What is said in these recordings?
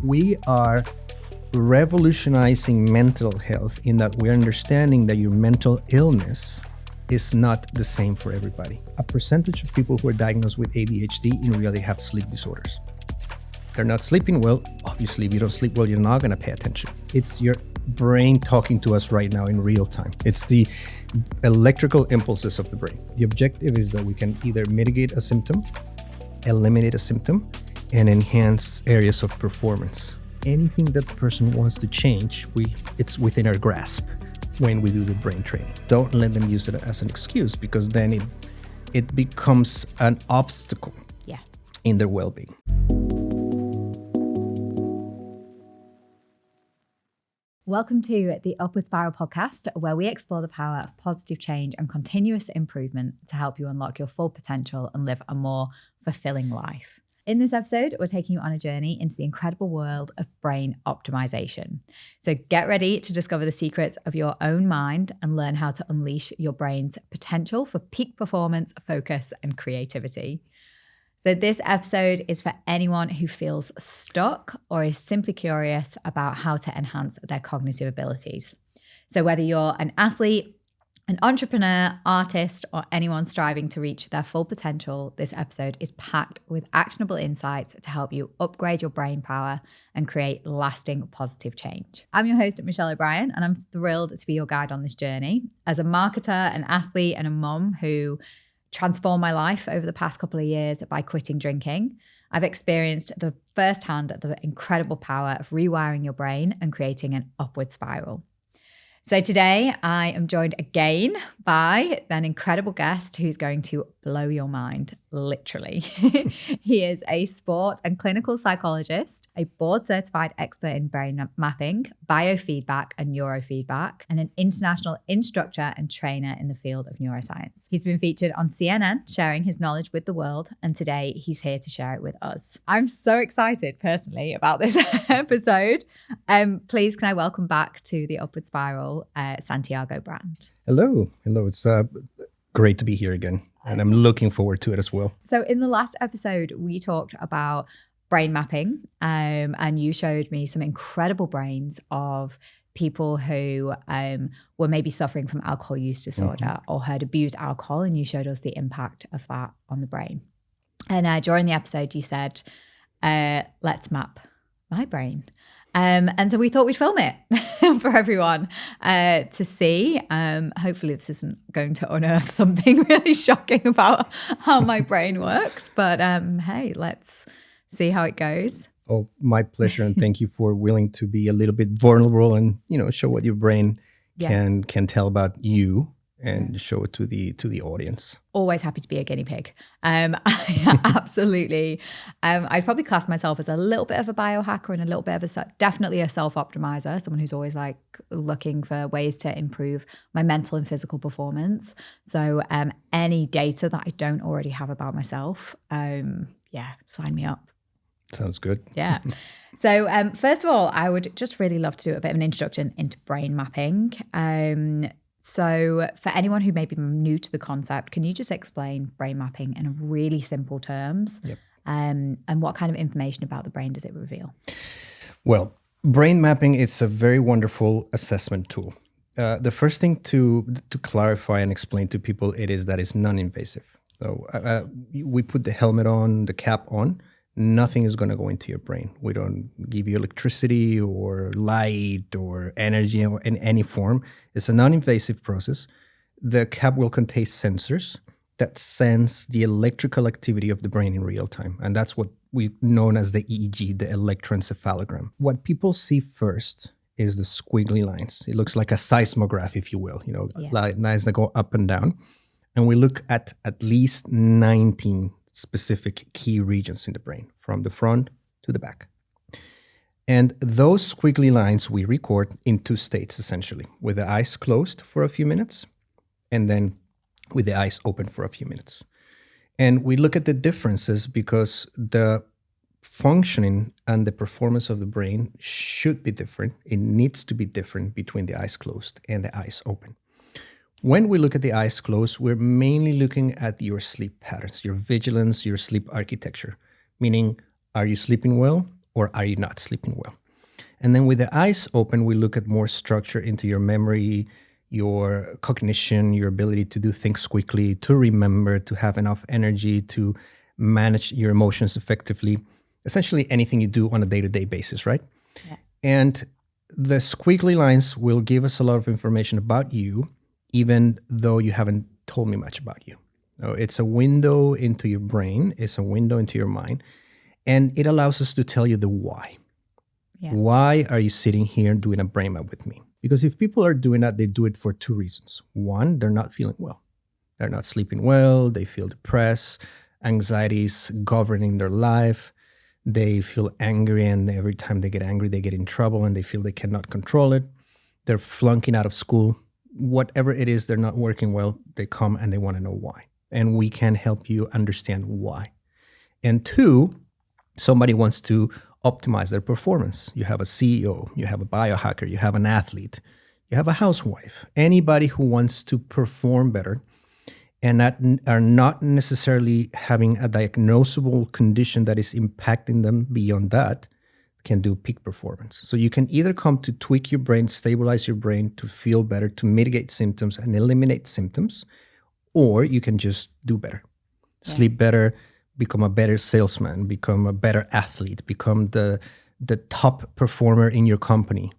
We are revolutionizing mental health in that we're understanding that your mental illness is not the same for everybody. A percentage of people who are diagnosed with ADHD in reality have sleep disorders. They're not sleeping well. Obviously, if you don't sleep well, you're not going to pay attention. It's your brain talking to us right now in real time. It's the electrical impulses of the brain. The objective is that we can either mitigate a symptom, eliminate a symptom, and enhance areas of performance. Anything that the person wants to change, it's within our grasp when we do the brain training. Don't let them use it as an excuse, because then it becomes an obstacle in their well-being. Welcome to the Upward Spiral podcast, where we explore the power of positive change and continuous improvement to help you unlock your full potential and live a more fulfilling life. In this episode, we're taking you on a journey into the incredible world of brain optimization. So get ready to discover the secrets of your own mind and learn how to unleash your brain's potential for peak performance, focus, and creativity. So this episode is for anyone who feels stuck or is simply curious about how to enhance their cognitive abilities. So whether you're an athlete, an entrepreneur, artist, or anyone striving to reach their full potential, this episode is packed with actionable insights to help you upgrade your brain power and create lasting positive change. I'm your host, Michelle O'Brien, and I'm thrilled to be your guide on this journey. As a marketer, an athlete, and a mom who transformed my life over the past couple of years by quitting drinking, I've experienced firsthand the incredible power of rewiring your brain and creating an upward spiral. So today I am joined again by an incredible guest who's going to blow your mind, literally. He is a sport and clinical psychologist, a board-certified expert in brain mapping, biofeedback and neurofeedback, and an international instructor and trainer in the field of neuroscience. He's been featured on CNN, sharing his knowledge with the world, and today he's here to share it with us. I'm so excited personally about this episode. Please can I welcome back to the Upward Spiral, Santiago Brand. Hello. It's great to be here again. And I'm looking forward to it as well. So in the last episode, we talked about brain mapping, and you showed me some incredible brains of people who were maybe suffering from alcohol use disorder or had abused alcohol, and you showed us the impact of that on the brain. And during the episode, you said, let's map my brain. And so we thought we'd film it for everyone to see. Hopefully this isn't going to unearth something really shocking about how my brain works. But hey, let's see how it goes. Oh, my pleasure. And thank you for willing to be a little bit vulnerable and, show what your brain can tell about you and show it to the audience. Always happy to be a guinea pig. Absolutely. I'd probably class myself as a little bit of a biohacker and a little bit of definitely a self-optimizer, someone who's always like looking for ways to improve my mental and physical performance. So any data that I don't already have about myself, sign me up. Sounds good. Yeah. So first of all, I would just really love to do a bit of an introduction into brain mapping. So for anyone who may be new to the concept, can you just explain brain mapping in really simple terms? Yep. And what kind of information about the brain does it reveal? Well, brain mapping is a very wonderful assessment tool. The first thing to clarify and explain to people that it's non-invasive. So we put the helmet on, the cap on. Nothing is going to go into your brain. We don't give you electricity or light or energy in any form. It's a non-invasive process. The cap will contain sensors that sense the electrical activity of the brain in real time. And that's what we known as the EEG, the electroencephalogram. What people see first is the squiggly lines. It looks like a seismograph, if you will, lines that go up and down. And we look at least 19 specific key regions in the brain, from the front to the back. And those squiggly lines we record in two states, essentially, with the eyes closed for a few minutes, and then with the eyes open for a few minutes. And we look at the differences because the functioning and the performance of the brain should be different. It needs to be different between the eyes closed and the eyes open. When we look at the eyes closed, we're mainly looking at your sleep patterns, your vigilance, your sleep architecture, meaning, are you sleeping well or are you not sleeping well? And then with the eyes open, we look at more structure into your memory, your cognition, your ability to do things quickly, to remember, to have enough energy, to manage your emotions effectively. Essentially anything you do on a day-to-day basis, right? Yeah. And the squiggly lines will give us a lot of information about you, even though you haven't told me much about you. So it's a window into your brain. It's a window into your mind. And it allows us to tell you the why. Yeah. Why are you sitting here doing a brain map with me? Because if people are doing that, they do it for two reasons. One, they're not feeling well. They're not sleeping well. They feel depressed. Anxiety is governing their life. They feel angry, and every time they get angry, they get in trouble and they feel they cannot control it. They're flunking out of school. Whatever it is, they're not working well. They come and they want to know why. And we can help you understand why. And two, somebody wants to optimize their performance. You have a CEO, you have a biohacker, you have an athlete, you have a housewife, anybody who wants to perform better and that are not necessarily having a diagnosable condition that is impacting them beyond that can do peak performance. So you can either come to tweak your brain, stabilize your brain to feel better, to mitigate symptoms and eliminate symptoms, or you can just do better, sleep better, become a better salesman, become a better athlete, become the top performer in your company.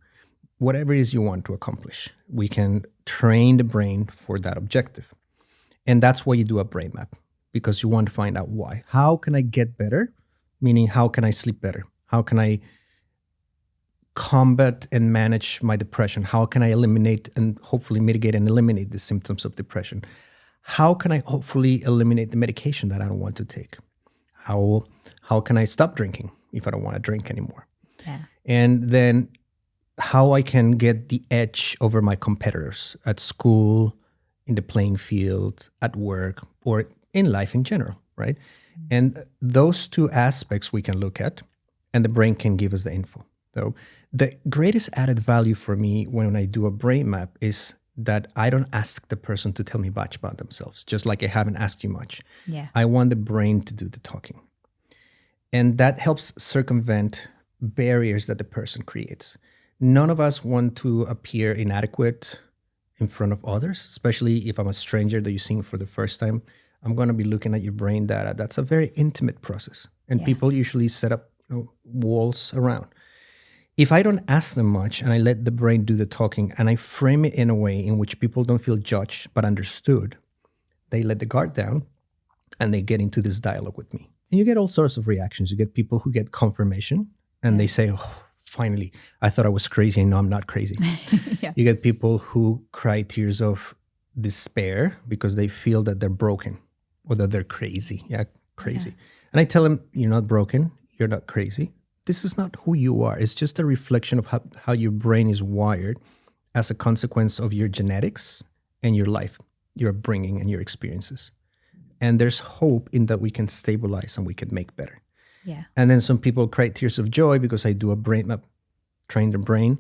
Whatever it is you want to accomplish, we can train the brain for that objective. And that's why you do a brain map, because you want to find out why. How can I get better? Meaning, how can I sleep better? How can I combat and manage my depression? How can I eliminate and hopefully mitigate and eliminate the symptoms of depression? How can I hopefully eliminate the medication that I don't want to take? How can I stop drinking if I don't want to drink anymore? Yeah. And then how I can get the edge over my competitors at school, in the playing field, at work, or in life in general, right? And those two aspects we can look at, and the brain can give us the info. So the greatest added value for me when I do a brain map is that I don't ask the person to tell me much about themselves, just like I haven't asked you much. Yeah. I want the brain to do the talking. And that helps circumvent barriers that the person creates. None of us want to appear inadequate in front of others, especially if I'm a stranger that you're seeing for the first time. I'm going to be looking at your brain data. That's a very intimate process. And people usually set up walls around. If I don't ask them much and I let the brain do the talking and I frame it in a way in which people don't feel judged but understood, they let the guard down and they get into this dialogue with me. And you get all sorts of reactions. You get people who get confirmation and they say, oh, finally, I thought I was crazy and no, I'm not crazy. You get people who cry tears of despair because they feel that they're broken or that they're crazy. Crazy. And I tell them, you're not broken. You're not crazy. This is not who you are. It's just a reflection of how your brain is wired as a consequence of your genetics and your life, your upbringing and your experiences. And there's hope in that we can stabilize and we can make better. Yeah. And then some people cry tears of joy because I do a brain map, train their brain.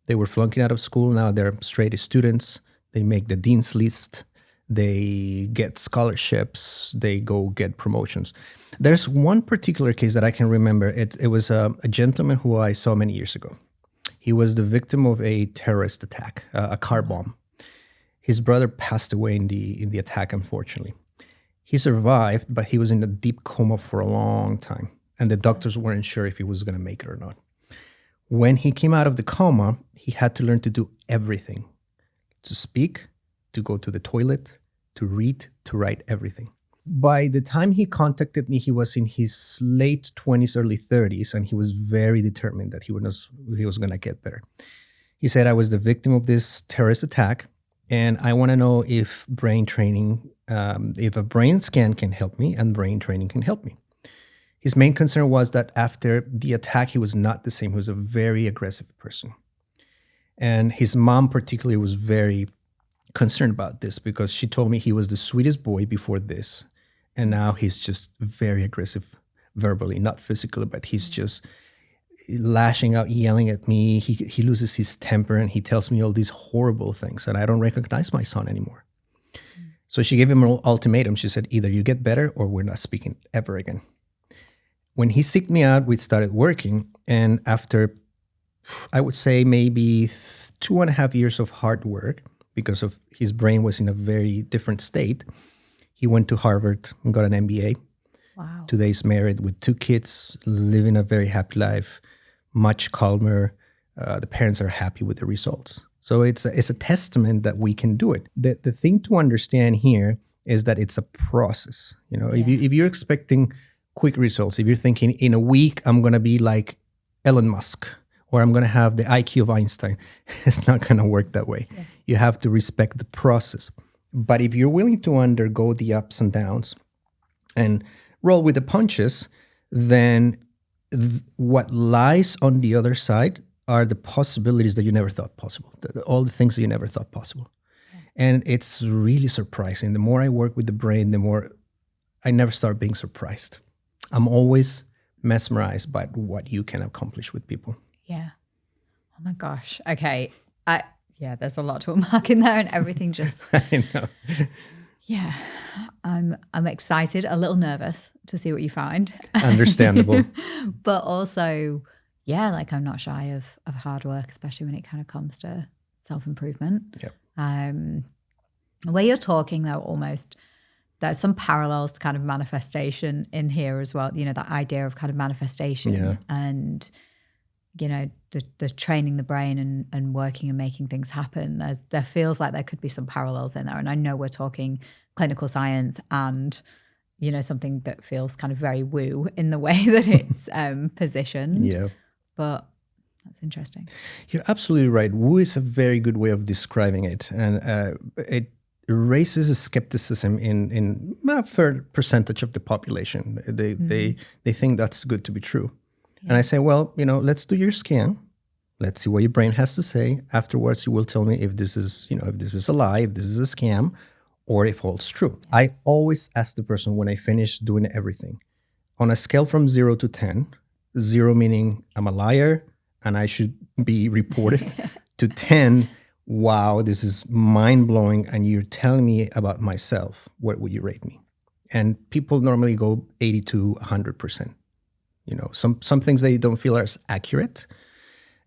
They were flunking out of school. Now they're straight A students. They make the dean's list. They get scholarships. They go get promotions. There's one particular case that I can remember. It was a gentleman who I saw many years ago. He was the victim of a terrorist attack, a car bomb. His brother passed away in the attack, unfortunately. He survived, but he was in a deep coma for a long time. And the doctors weren't sure if he was going to make it or not. When he came out of the coma, he had to learn to do everything. To speak, to go to the toilet, to read, to write, everything. By the time he contacted me, he was in his late 20s, early 30s, and he was very determined that he was going to get better. He said, I was the victim of this terrorist attack, and I want to know if brain training, if a brain scan can help me and brain training can help me. His main concern was that after the attack, he was not the same. He was a very aggressive person. And his mom particularly was very concerned about this because she told me he was the sweetest boy before this. And now he's just very aggressive verbally, not physically, but he's just lashing out, yelling at me. He loses his temper and he tells me all these horrible things. And I don't recognize my son anymore. So she gave him an ultimatum. She said, either you get better or we're not speaking ever again. when he seeked me out, we started working. And after, I would say, maybe 2.5 years of hard work, because of his brain was in a very different state, he went to Harvard and got an MBA. Wow. Today he's married with 2 kids, living a very happy life, much calmer. The parents are happy with the results. So it's a testament that we can do it. The thing to understand here is that it's a process. If you're expecting quick results, if you're thinking in a week I'm going to be like Elon Musk, or I'm going to have the IQ of Einstein, it's not going to work that way. Yeah. You have to respect the process. But if you're willing to undergo the ups and downs and roll with the punches, then what lies on the other side are the possibilities that you never thought possible, all the things that you never thought possible. Yeah. And it's really surprising. The more I work with the brain, the more I never start being surprised. I'm always mesmerized by what you can accomplish with people. Yeah. Oh my gosh. Okay. There's a lot to unpack in there, and everything just. I know. Yeah. I'm excited, a little nervous to see what you find. Understandable. But also, yeah, like I'm not shy of hard work, especially when it kind of comes to self-improvement. Yep. Where you're talking though, almost there's some parallels to kind of manifestation in here as well. That idea of kind of manifestation and, the training the brain and working and making things happen. There feels like there could be some parallels in there. And I know we're talking clinical science and, something that feels kind of very woo in the way that it's positioned. Yeah. But that's interesting. You're absolutely right. Woo is a very good way of describing it. And it raises a skepticism in a fair percentage of the population. They think that's good to be true. Yeah. And I say, well, let's do your scan. Let's see what your brain has to say. Afterwards, you will tell me if this is, if this is a lie, if this is a scam, or if all's true. I always ask the person when I finish doing everything, on a scale from 0 to 10, 0 meaning I'm a liar and I should be reported, to 10, wow, this is mind-blowing and you're telling me about myself, what would you rate me? And people normally go 80 to 100%. Some things they don't feel are as accurate,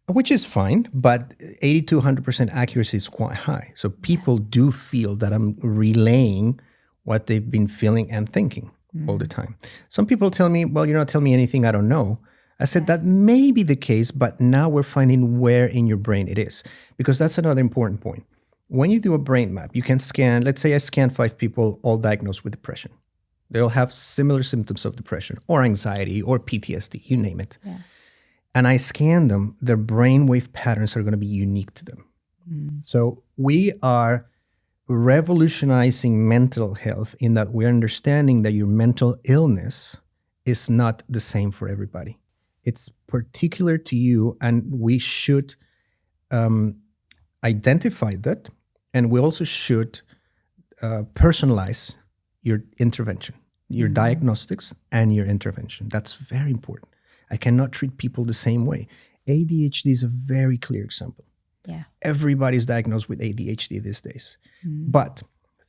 which is fine, but 80 to 100% accuracy is quite high. So people do feel that I'm relaying what they've been feeling and thinking all the time. Some people tell me, well, you're not telling me anything I don't know. I said that may be the case, but now we're finding where in your brain it is, because that's another important point. When you do a brain map, you can scan, let's say I scan 5 people all diagnosed with depression. They'll have similar symptoms of depression or anxiety or PTSD, you name it. Yeah. And I scan them, their brainwave patterns are going to be unique to them. So we are revolutionizing mental health in that we're understanding that your mental illness is not the same for everybody. It's particular to you, and we should identify that, and we also should personalize your intervention, your diagnostics and your intervention. That's very important. I cannot treat people the same way. ADHD is a very clear example. Yeah. Everybody's diagnosed with ADHD these days. But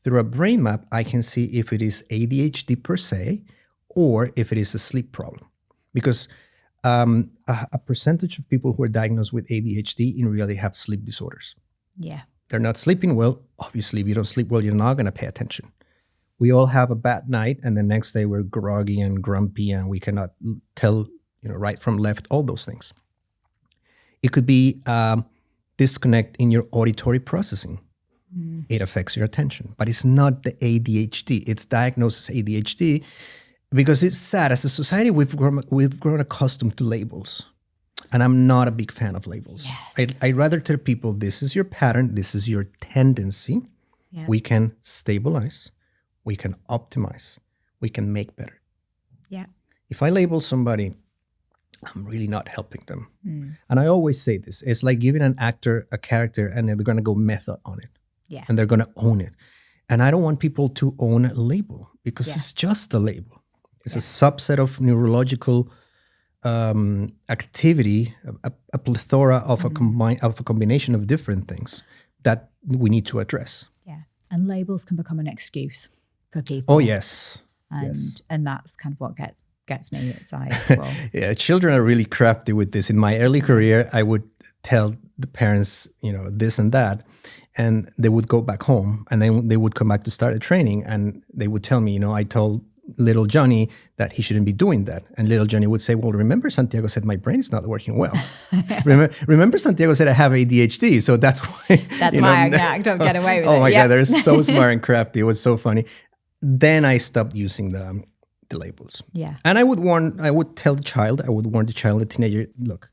through a brain map, I can see if it is ADHD per se or if it is a sleep problem. Because a percentage of people who are diagnosed with ADHD in reality have sleep disorders. Yeah. They're not sleeping well. Obviously, if you don't sleep well, you're not going to pay attention. We all have a bad night, and the next day we're groggy and grumpy, and we cannot tell right from left, all those things. It could be disconnect in your auditory processing. It affects your attention, but it's not the ADHD. It's diagnosed as ADHD because it's sad. As a society, we've grown accustomed to labels, and I'm not a big fan of labels. Yes. I'd rather tell people, this is your pattern, this is your tendency. Yeah. We can stabilize, we can optimize, we can make better. Yeah. If I label somebody, I'm really not helping them. And I always say this, it's like giving an actor a character and they're going to go method on it. Yeah. And they're going to own it. And I don't want people to own a label because it's just a label. It's a subset of neurological activity, a plethora of a combination of different things that we need to address. Yeah. And labels can become an excuse for people. Oh, yes. And that's kind of what gets gets me. It's like, well, Yeah, children are really crafty with this. In my early career, I would tell the parents, this and that, and they would go back home, and then they would come back to start a training, and they would tell me, I told little Johnny that he shouldn't be doing that. And little Johnny would say, well, remember Santiago said my brain is not working well. remember Santiago said I have ADHD. So that's why. That's why I don't get away with it. Oh my God, they're so smart and crafty. It was so funny. Then I stopped using the labels. Yeah. And I would warn the child, the teenager, look,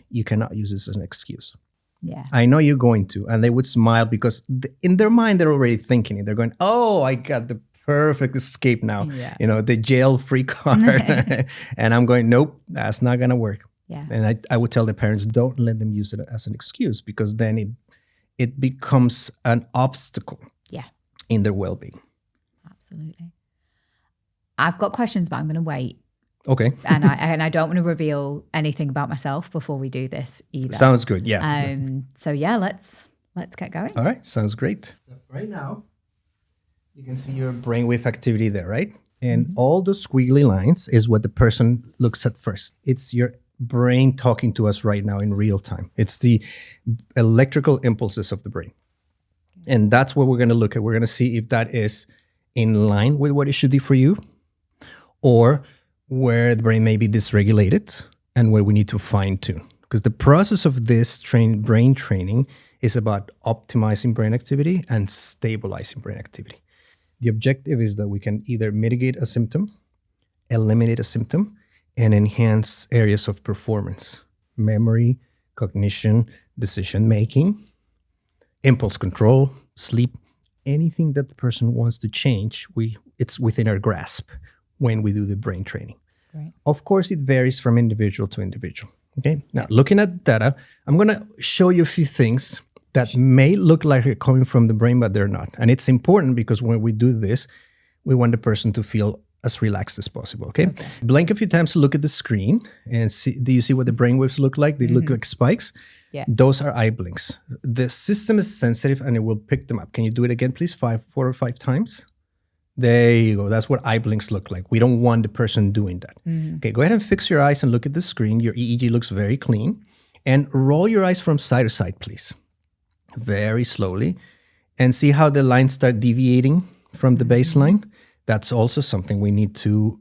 you cannot use this as an excuse. Yeah. I know you're going to. And they would smile because in their mind, they're already thinking it. They're going, oh, I got the perfect escape now. Yeah. The jail-free card. And I'm going, nope, that's not going to work. Yeah. And I would tell the parents, don't let them use it as an excuse, because then it becomes an obstacle in their well-being. Absolutely. I've got questions, but I'm going to wait. Okay. and I don't want to reveal anything about myself before we do this either. Sounds good. Yeah. So yeah, let's get going. All right. Sounds great. Right now, you can see your brainwave activity there, right? And all the squiggly lines is what the person looks at first. It's your brain talking to us right now in real time. It's the electrical impulses of the brain. And that's what we're going to look at. We're going to see if that is in line with what it should be for you, or where the brain may be dysregulated and where we need to fine tune. Because the process of this brain training is about optimizing brain activity and stabilizing brain activity. The objective is that we can either mitigate a symptom, eliminate a symptom, and enhance areas of performance: memory, cognition, decision-making, impulse control, sleep. Anything that the person wants to change, it's within our grasp when we do the brain training. Right. Of course, it varies from individual to individual. Okay. Now, looking at data, I'm going to show you a few things that may look like they're coming from the brain, but they're not. And it's important because when we do this, we want the person to feel as relaxed as possible. Okay. Blink a few times to look at the screen and see. Do you see what the brain waves look like? They look like spikes. Yeah. Those are eye blinks. The system is sensitive and it will pick them up. Can you do it again, please? 4 or 5 times. There you go. That's what eye blinks look like. We don't want the person doing that. Okay, go ahead and fix your eyes and look at the screen. Your EEG looks very clean. And roll your eyes from side to side, please. Very slowly. And see how the lines start deviating from the baseline. That's also something we need to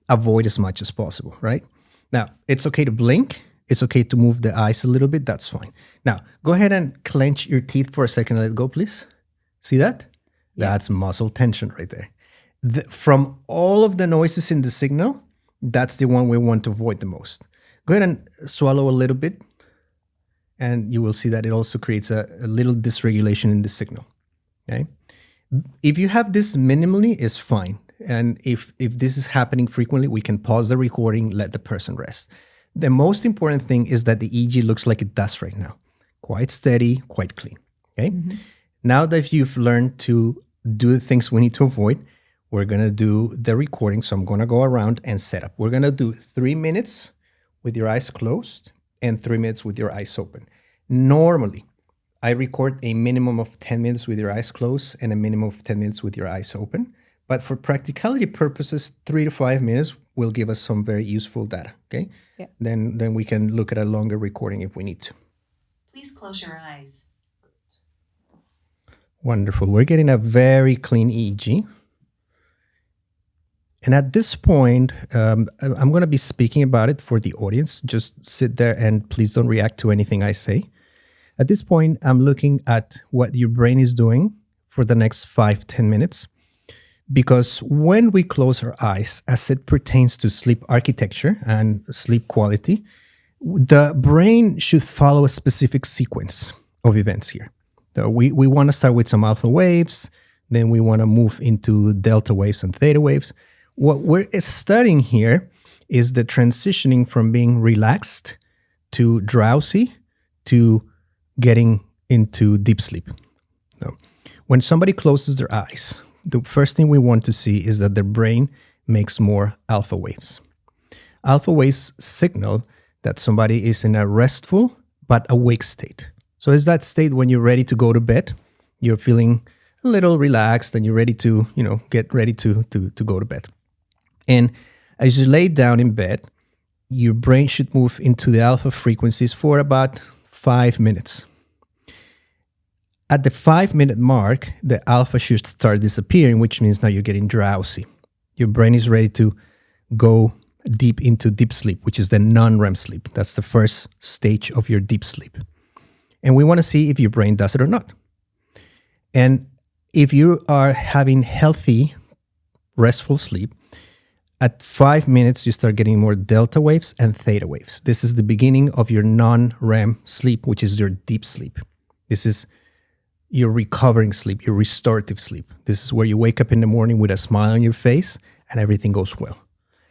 avoid as much as possible, right? Now, it's okay to blink. It's okay to move the eyes a little bit. That's fine. Now, go ahead and clench your teeth for a second and let go, please. See that? That's muscle tension right there. From all of the noises in the signal, that's the one we want to avoid the most. Go ahead and swallow a little bit, and you will see that it also creates a little dysregulation in the signal. Okay? If you have this minimally, it's fine. And if this is happening frequently, we can pause the recording, let the person rest. The most important thing is that the EEG looks like it does right now. Quite steady, quite clean. Okay? Now that you've learned to do the things we need to avoid, we're going to do the recording. So I'm going to go around and set up. We're going to do 3 minutes with your eyes closed and 3 minutes with your eyes open. Normally, I record a minimum of 10 minutes with your eyes closed and a minimum of 10 minutes with your eyes open. But for practicality purposes, 3 to 5 minutes will give us some very useful data. Okay? Yeah. Then we can look at a longer recording if we need to. Please close your eyes. Wonderful. We're getting a very clean EEG. And at this point, I'm going to be speaking about it for the audience. Just sit there and please don't react to anything I say. At this point, I'm looking at what your brain is doing for the next 5-10 minutes. Because when we close our eyes, as it pertains to sleep architecture and sleep quality, the brain should follow a specific sequence of events here. So we want to start with some alpha waves, then we want to move into delta waves and theta waves. What we're studying here is the transitioning from being relaxed to drowsy to getting into deep sleep. So when somebody closes their eyes, the first thing we want to see is that their brain makes more alpha waves. Alpha waves signal that somebody is in a restful but awake state. So it's that state when you're ready to go to bed, you're feeling a little relaxed and you're ready to, get ready to go to bed. And As you lay down in bed, your brain should move into the alpha frequencies for about 5 minutes. At the 5-minute mark, the alpha should start disappearing, which means now you're getting drowsy. Your brain is ready to go deep into deep sleep, which is the non-REM sleep. That's the first stage of your deep sleep. And we want to see if your brain does it or not. And if you are having healthy, restful sleep, at 5 minutes, you start getting more delta waves and theta waves. This is the beginning of your non-REM sleep, which is your deep sleep. This is your recovering sleep, your restorative sleep. This is where you wake up in the morning with a smile on your face and everything goes well.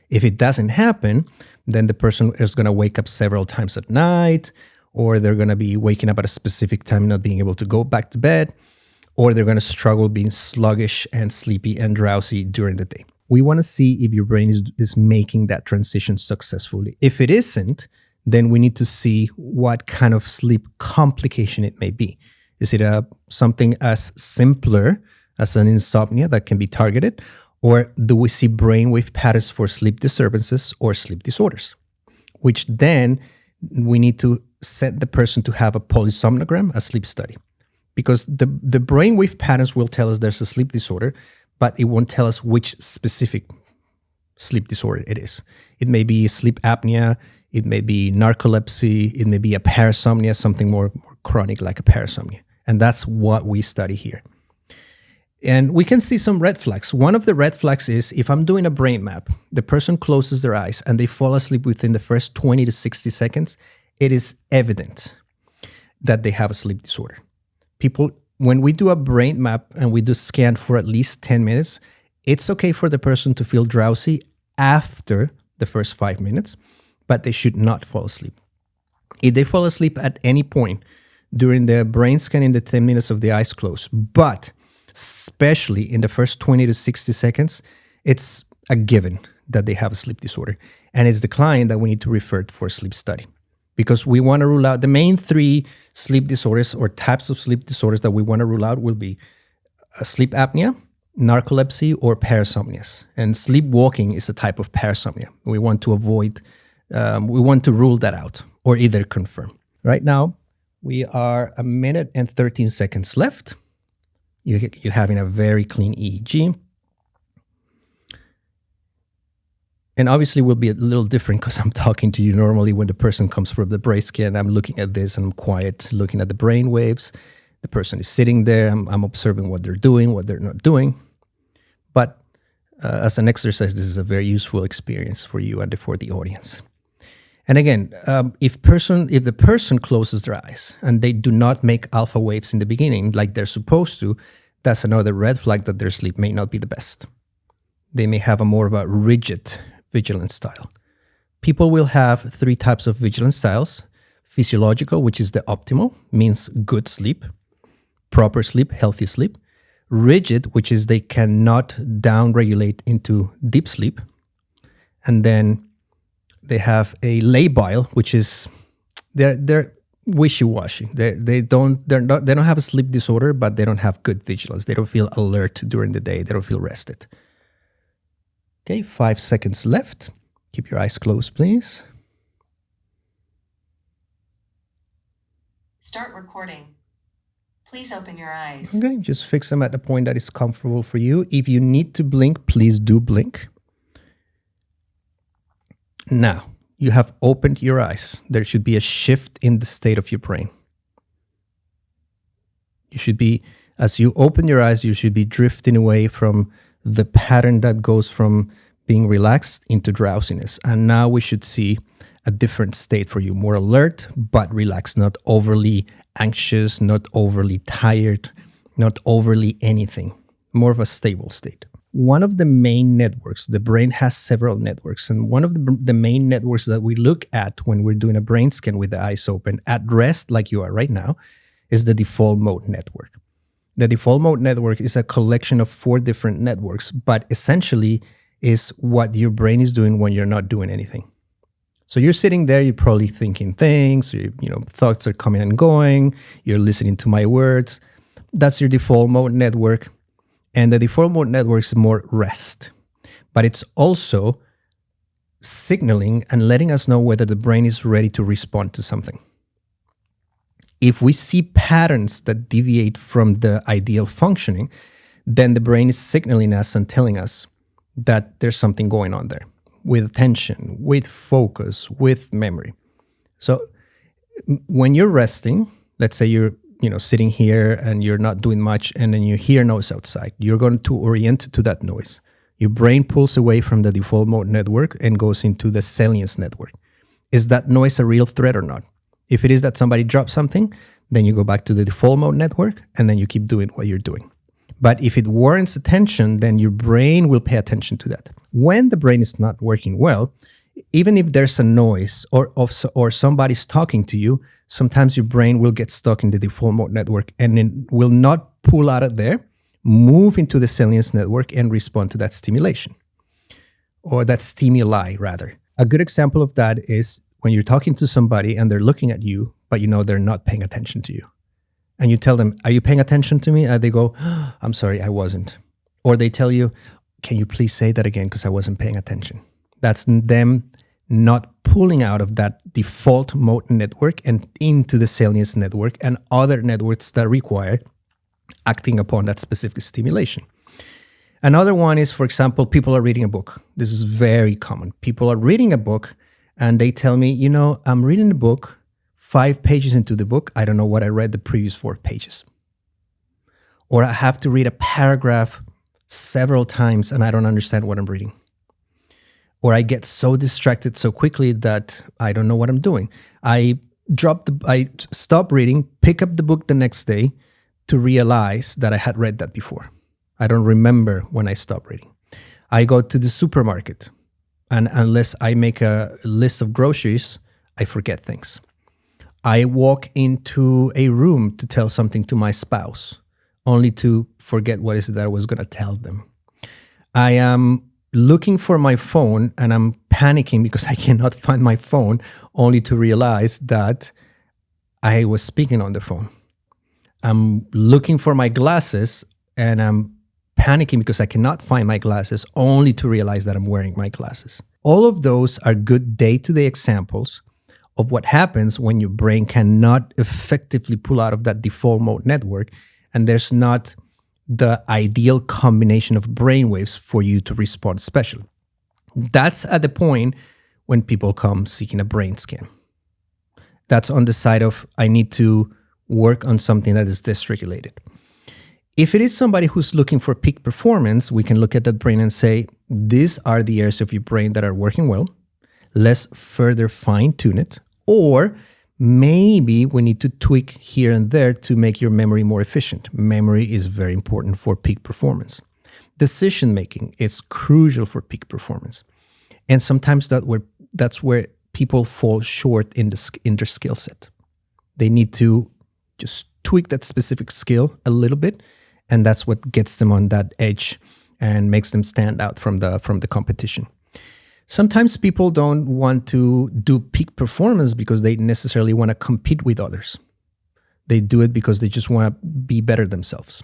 If it doesn't happen, then the person is going to wake up several times at night, or they're going to be waking up at a specific time, not being able to go back to bed, or they're going to struggle being sluggish and sleepy and drowsy during the day. We want to see if your brain is making that transition successfully. If it isn't, then we need to see what kind of sleep complication it may be. Is it something as simpler as an insomnia that can be targeted? Or do we see brainwave patterns for sleep disturbances or sleep disorders? Which then we need to set the person to have a polysomnogram, a sleep study. Because the brainwave patterns will tell us there's a sleep disorder, but it won't tell us which specific sleep disorder it is. It may be sleep apnea, it may be narcolepsy, it may be a parasomnia, something more chronic like a parasomnia. And that's what we study here. And we can see some red flags. One of the red flags is if I'm doing a brain map, the person closes their eyes and they fall asleep within the first 20 to 60 seconds, it is evident that they have a sleep disorder. People, when we do a brain map and we do scan for at least 10 minutes, it's okay for the person to feel drowsy after the first 5 minutes, but they should not fall asleep. If they fall asleep at any point during the brain scan in the 10 minutes of the eyes closed, but especially in the first 20 to 60 seconds, it's a given that they have a sleep disorder. And it's the client that we need to refer for a sleep study. Because we want to rule out the main 3 sleep disorders or types of sleep disorders that we want to rule out will be sleep apnea, narcolepsy, or parasomnias. And sleepwalking is a type of parasomnia. We want to avoid, we want to rule that out or either confirm. Right now, we are 1 minute and 13 seconds left. You're having a very clean EEG. And obviously will be a little different because I'm talking to you normally when the person comes from the brain scan. I'm looking at this and I'm quiet, looking at the brain waves. The person is sitting there. I'm observing what they're doing, what they're not doing. But as an exercise, this is a very useful experience for you and for the audience. And again, if the person closes their eyes and they do not make alpha waves in the beginning like they're supposed to, that's another red flag that their sleep may not be the best. They may have a more of a rigid vigilance style. People will have 3 types of vigilance styles. Physiological, which is the optimal, means good sleep. Proper sleep, healthy sleep. Rigid, which is they cannot down-regulate into deep sleep. And then they have a labile, which is they're wishy-washy. They don't have a sleep disorder, but they don't have good vigilance. They don't feel alert during the day. They don't feel rested. Okay, 5 seconds left. Keep your eyes closed, please. Start recording. Please open your eyes. Okay, just fix them at the point that is comfortable for you. If you need to blink, please do blink. Now, you have opened your eyes. There should be a shift in the state of your brain. You should be, as you open your eyes, you should be drifting away from the pattern that goes from being relaxed into drowsiness. And now we should see a different state for you, more alert, but relaxed, not overly anxious, not overly tired, not overly anything, more of a stable state. One of the main networks, the brain has several networks, and one of the main networks that we look at when we're doing a brain scan with the eyes open at rest, like you are right now, is the default mode network. The default mode network is a collection of 4 different networks, but essentially is what your brain is doing when you're not doing anything. So you're sitting there, you're probably thinking things, thoughts are coming and going, you're listening to my words. That's your default mode network. And the default mode network is more rest, but it's also signaling and letting us know whether the brain is ready to respond to something. If we see patterns that deviate from the ideal functioning, then the brain is signaling us and telling us that there's something going on there with attention, with focus, with memory. So when you're resting, let's say you're sitting here and you're not doing much, and then you hear noise outside, you're going to orient to that noise. Your brain pulls away from the default mode network and goes into the salience network. Is that noise a real threat or not? If it is that somebody dropped something, then you go back to the default mode network and then you keep doing what you're doing. But if it warrants attention, then your brain will pay attention to that. When the brain is not working well, even if there's a noise or somebody's talking to you, sometimes your brain will get stuck in the default mode network and it will not pull out of there, move into the salience network and respond to that stimulation, or that stimuli rather. A good example of that is when you're talking to somebody and they're looking at you, but they're not paying attention to you. And you tell them, "Are you paying attention to me?" And they go, "I'm sorry, I wasn't." Or they tell you, "Can you please say that again because I wasn't paying attention?" That's them not pulling out of that default mode network and into the salience network and other networks that require acting upon that specific stimulation. Another one is, for example, people are reading a book. This is very common. People are reading a book and they tell me, "I'm reading the book, 5 pages into the book, I don't know what I read the previous 4 pages." Or I have to read a paragraph several times and I don't understand what I'm reading. Or I get so distracted so quickly that I don't know what I'm doing. I stop reading, pick up the book the next day to realize that I had read that before. I don't remember when I stopped reading. I go to the supermarket, and unless I make a list of groceries, I forget things. I walk into a room to tell something to my spouse, only to forget what is it that I was going to tell them. I am looking for my phone and I'm panicking because I cannot find my phone, only to realize that I was speaking on the phone. I'm looking for my glasses and I'm panicking because I cannot find my glasses, only to realize that I'm wearing my glasses. All of those are good day-to-day examples of what happens when your brain cannot effectively pull out of that default mode network and there's not the ideal combination of brainwaves for you to respond specially. That's at the point when people come seeking a brain scan. That's on the side of, I need to work on something that is dysregulated. If it is somebody who's looking for peak performance, we can look at that brain and say, these are the areas of your brain that are working well. Let's further fine-tune it. Or maybe we need to tweak here and there to make your memory more efficient. Memory is very important for peak performance. Decision-making is crucial for peak performance. And sometimes that's where people fall short in their skill set. They need to just tweak that specific skill a little bit, and that's what gets them on that edge and makes them stand out from the competition. Sometimes people don't want to do peak performance because they necessarily want to compete with others. They do it because they just want to be better themselves.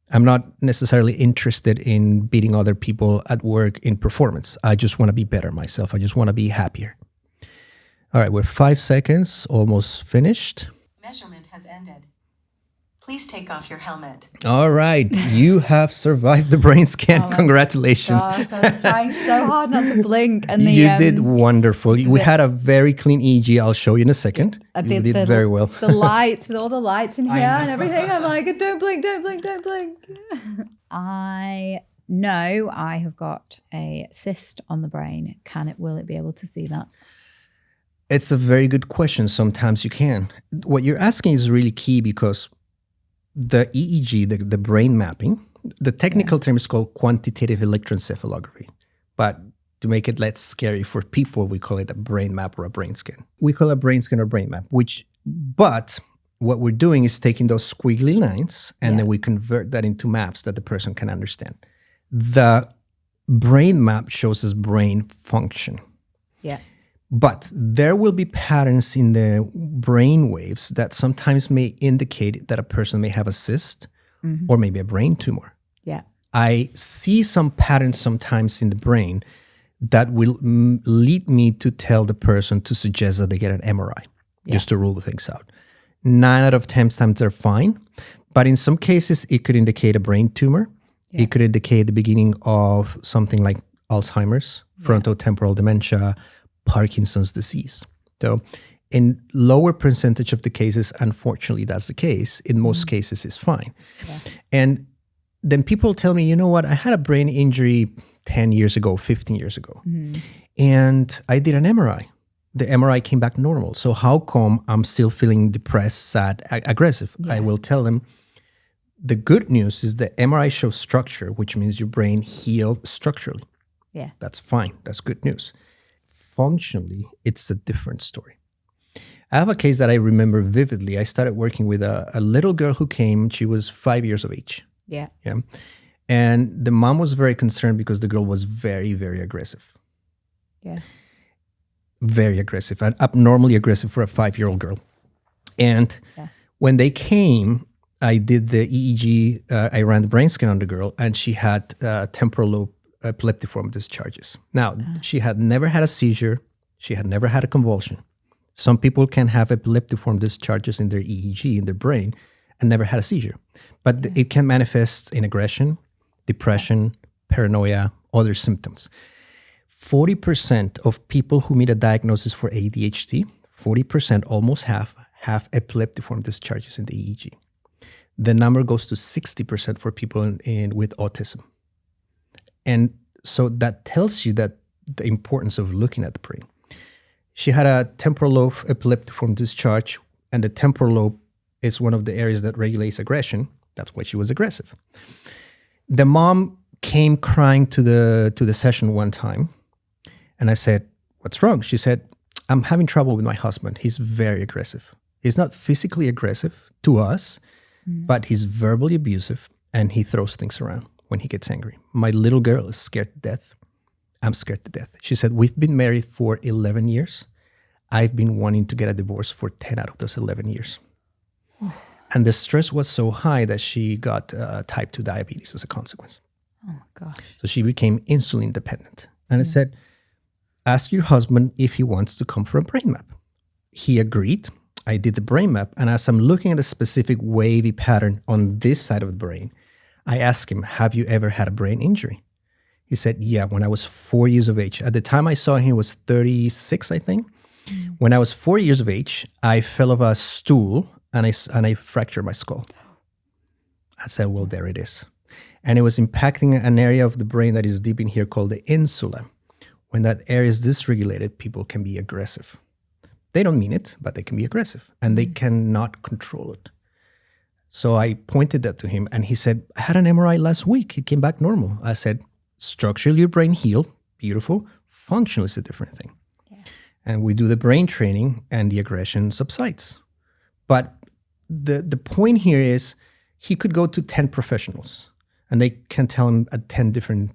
I'm not necessarily interested in beating other people at work in performance. I just want to be better myself. I just want to be happier. All right, we're 5 seconds, almost finished. Measurement has ended. Please take off your helmet. All right, you have survived the brain scan. Congratulations. Gosh, I was trying so hard not to blink. And you did wonderful. We had a very clean EEG. I'll show you in a second. You did very well. The lights, with all the lights in here and everything. I'm like, don't blink, don't blink, don't blink. I know I have got a cyst on the brain. Will it be able to see that? It's a very good question. Sometimes you can. What you're asking is really key because the EEG, the brain mapping, the technical term is called quantitative electroencephalography. But to make it less scary for people, we call it a brain map or a brain scan. We call it a brain scan or brain map, but what we're doing is taking those squiggly lines and then we convert that into maps that the person can understand. The brain map shows us brain function. Yeah. But there will be patterns in the brain waves that sometimes may indicate that a person may have a cyst or maybe a brain tumor. Yeah. I see some patterns sometimes in the brain that will lead me to tell the person to suggest that they get an MRI, just to rule the things out. 9 out of 10 times they're fine. But in some cases, it could indicate a brain tumor. Yeah. It could indicate the beginning of something like Alzheimer's, frontotemporal dementia, Parkinson's disease. So in lower percentage of the cases, unfortunately, that's the case. In most cases, it's fine. Yeah. And then people tell me, you know what, I had a brain injury 10 years ago, 15 years ago, and I did an MRI. The MRI came back normal. So how come I'm still feeling depressed, sad, aggressive? Yeah. I will tell them, the good news is the MRI shows structure, which means your brain healed structurally. Yeah. That's fine. That's good news. Functionally, it's a different story. I have a case that I remember vividly. I started working with a little girl who came. She was 5 years of age. Yeah. And the mom was very concerned because the girl was very, very aggressive. Yeah. Very aggressive, and abnormally aggressive for a 5-year-old girl. And when they came, I did the EEG. I ran the brain scan on the girl, and she had temporal lobe epileptiform discharges. Now, she had never had a seizure. She had never had a convulsion. Some people can have epileptiform discharges in their EEG, in their brain, and never had a seizure. But it can manifest in aggression, depression, paranoia, other symptoms. 40% of people who meet a diagnosis for ADHD, 40%, almost half, have epileptiform discharges in the EEG. The number goes to 60% for people with autism. And so that tells you that the importance of looking at the brain. She had a temporal lobe epileptiform discharge, and the temporal lobe is one of the areas that regulates aggression. That's why she was aggressive. The mom came crying to the session one time, and I said, "What's wrong?" She said, "I'm having trouble with my husband. He's very aggressive. He's not physically aggressive to us, but he's verbally abusive, and he throws things around when he gets angry. My little girl is scared to death. I'm scared to death." She said, "We've been married for 11 years. I've been wanting to get a divorce for 10 out of those 11 years. And the stress was so high that she got type 2 diabetes as a consequence. Oh, my gosh. So she became insulin dependent. And I said, "Ask your husband if he wants to come for a brain map." He agreed. I did the brain map. And as I'm looking at a specific wavy pattern on this side of the brain, I asked him, "Have you ever had a brain injury?" He said, "Yeah, when I was 4 years of age." At the time I saw him, he was 36, I think. When I was 4 years of age, I fell off a stool and I fractured my skull. I said, well, there it is. And it was impacting an area of the brain that is deep in here called the insula. When that area is dysregulated, people can be aggressive. They don't mean it, but they can be aggressive and they cannot control it. So I pointed that to him and he said, "I had an MRI last week. It came back normal." I said, "Structurally, your brain healed. Beautiful. Functional is a different thing." Yeah. And we do the brain training and the aggression subsides. But the point here is he could go to 10 professionals and they can tell him 10 different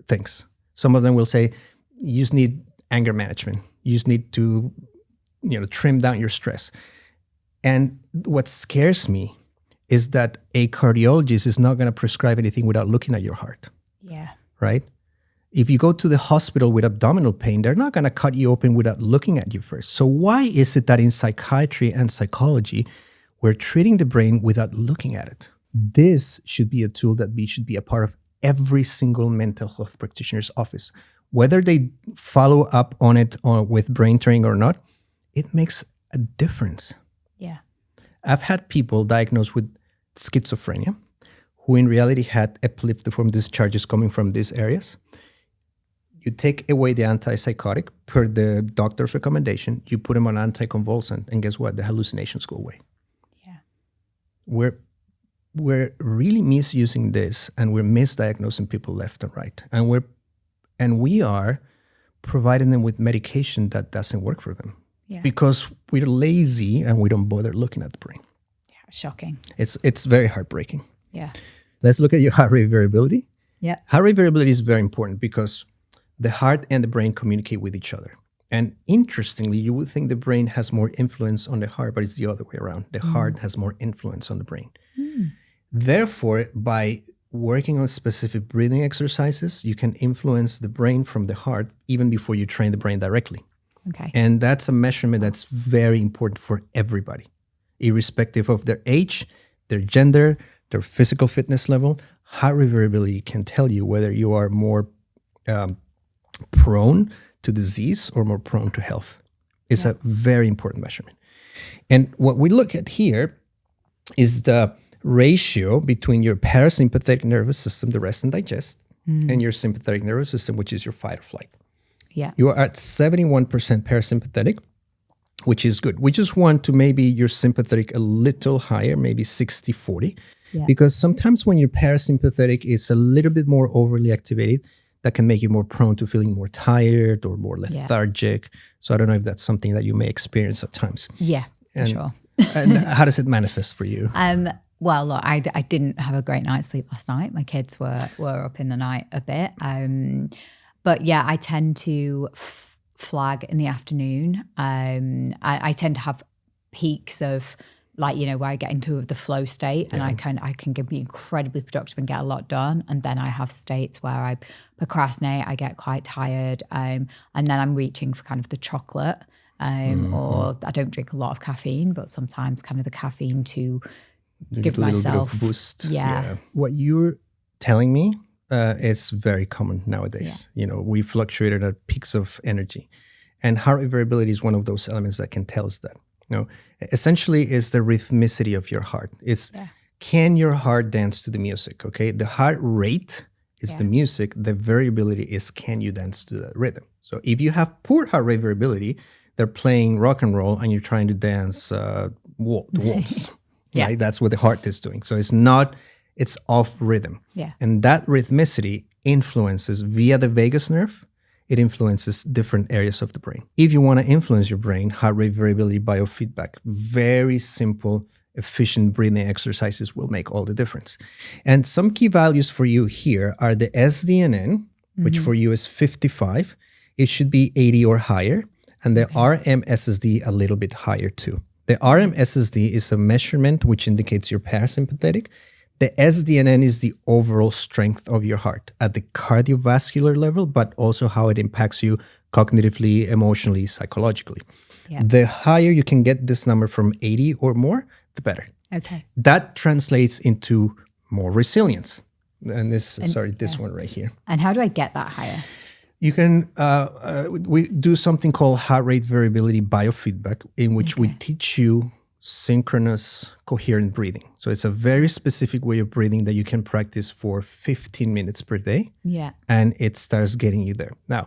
things. Some of them will say, "You just need anger management. You just need to, trim down your stress." And what scares me is that a cardiologist is not going to prescribe anything without looking at your heart. Yeah. Right? If you go to the hospital with abdominal pain, they're not going to cut you open without looking at you first. So why is it that in psychiatry and psychology, we're treating the brain without looking at it? This should be a tool that should be a part of every single mental health practitioner's office. Whether they follow up on it with brain training or not, it makes a difference. Yeah. I've had people diagnosed with schizophrenia who in reality had epileptiform discharges coming from these areas. You take away the antipsychotic per the doctor's recommendation, you put them on anticonvulsant, and guess what? The hallucinations go away. Yeah. We're really misusing this and we're misdiagnosing people left and right. And we are providing them with medication that doesn't work for them. Yeah. Because we're lazy and we don't bother looking at the brain. Yeah, shocking. It's very heartbreaking. Yeah. Let's look at your heart rate variability. Yeah. Heart rate variability is very important because the heart and the brain communicate with each other. And interestingly, you would think the brain has more influence on the heart, but it's the other way around. The heart has more influence on the brain. Therefore, by working on specific breathing exercises, you can influence the brain from the heart even before you train the brain directly. Okay. And that's a measurement that's very important for everybody, irrespective of their age, their gender, their physical fitness level. Heart rate variability can tell you whether you are more prone to disease or more prone to health. It's a very important measurement. And what we look at here is the ratio between your parasympathetic nervous system, the rest and digest, and your sympathetic nervous system, which is your fight or flight. Yeah. You are at 71% parasympathetic, which is good. We just want to maybe your sympathetic a little higher, maybe 60-40, because sometimes when your parasympathetic is a little bit more overly activated, that can make you more prone to feeling more tired or more lethargic. So I don't know if that's something that you may experience at times. Yeah, for sure. And how does it manifest for you? Well, look, I didn't have a great night's sleep last night. My kids were up in the night a bit. But yeah, I tend to flag in the afternoon. I tend to have peaks of like, you know, where I get into the flow state and I can be incredibly productive and get a lot done. And then I have states where I procrastinate, I get quite tired. And then I'm reaching for kind of the chocolate or I don't drink a lot of caffeine, but sometimes kind of the caffeine to give myself bit of boost. Yeah. What you're telling me is very common nowadays. You know, we fluctuated at peaks of energy, and heart rate variability is one of those elements that can tell us that. You know, essentially is the rhythmicity of your heart. It's can your heart dance to the music? Okay, the heart rate is the music. The variability is can you dance to that rhythm? So if you have poor heart rate variability, they're playing rock and roll and you're trying to dance the waltz. Right? That's what the heart is doing. So it's off rhythm. Yeah. And that rhythmicity influences via the vagus nerve. It influences different areas of the brain. If you want to influence your brain, heart rate variability biofeedback, very simple, efficient breathing exercises will make all the difference. And some key values for you here are the SDNN, which for you is 55. It should be 80 or higher. And the RMSSD a little bit higher too. The RMSSD is a measurement which indicates your parasympathetic. The SDNN is the overall strength of your heart at the cardiovascular level, but also how it impacts you cognitively, emotionally, psychologically. Yeah. The higher you can get this number from 80 or more, the better. Okay. That translates into more resilience. And this one right here. And how do I get that higher? You can, we do something called heart rate variability biofeedback, in which we teach you synchronous coherent breathing. So it's a very specific way of breathing that you can practice for 15 minutes per day. Yeah. And it starts getting you there. Now,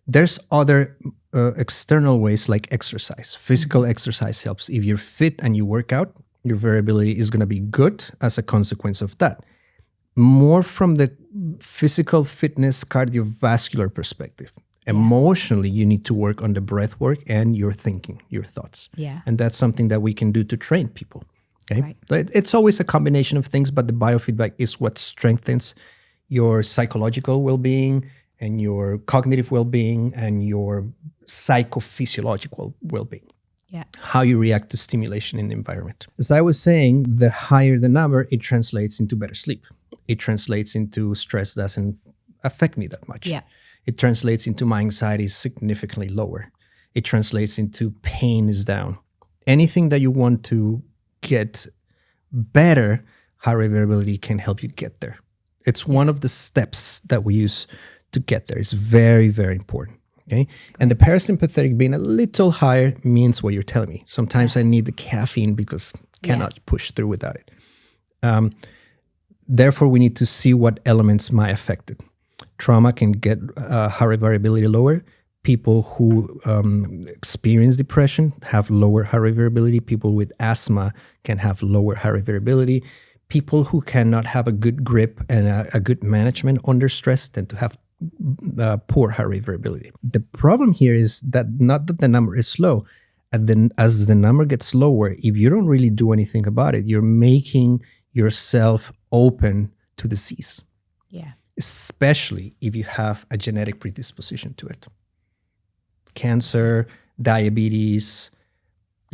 there's other external ways like exercise. Physical exercise helps. If you're fit and you work out, your variability is going to be good as a consequence of that. More from the physical fitness cardiovascular perspective. Emotionally, you need to work on the breath work and your thinking, your thoughts. Yeah. And that's something that we can do to train people. Okay. Right. It's always a combination of things, but the biofeedback is what strengthens your psychological well-being and your cognitive well-being and your psychophysiological well-being. Yeah. How you react to stimulation in the environment. As I was saying, the higher the number, it translates into better sleep. It translates into stress doesn't affect me that much. Yeah. It translates into my anxiety is significantly lower. It translates into pain is down. Anything that you want to get better, heart rate variability can help you get there. It's one of the steps that we use to get there. It's very, very important. Okay. And the parasympathetic being a little higher means what you're telling me. Sometimes I need the caffeine because I cannot push through without it. Therefore, we need to see what elements might affect it. Trauma can get heart rate variability lower. People who experience depression have lower heart rate variability. People with asthma can have lower heart rate variability. People who cannot have a good grip and a good management under stress tend to have poor heart rate variability. The problem here is that not that the number is low. And then as the number gets lower, if you don't really do anything about it, you're making yourself open to disease. Yeah. Especially if you have a genetic predisposition to it. Cancer, diabetes,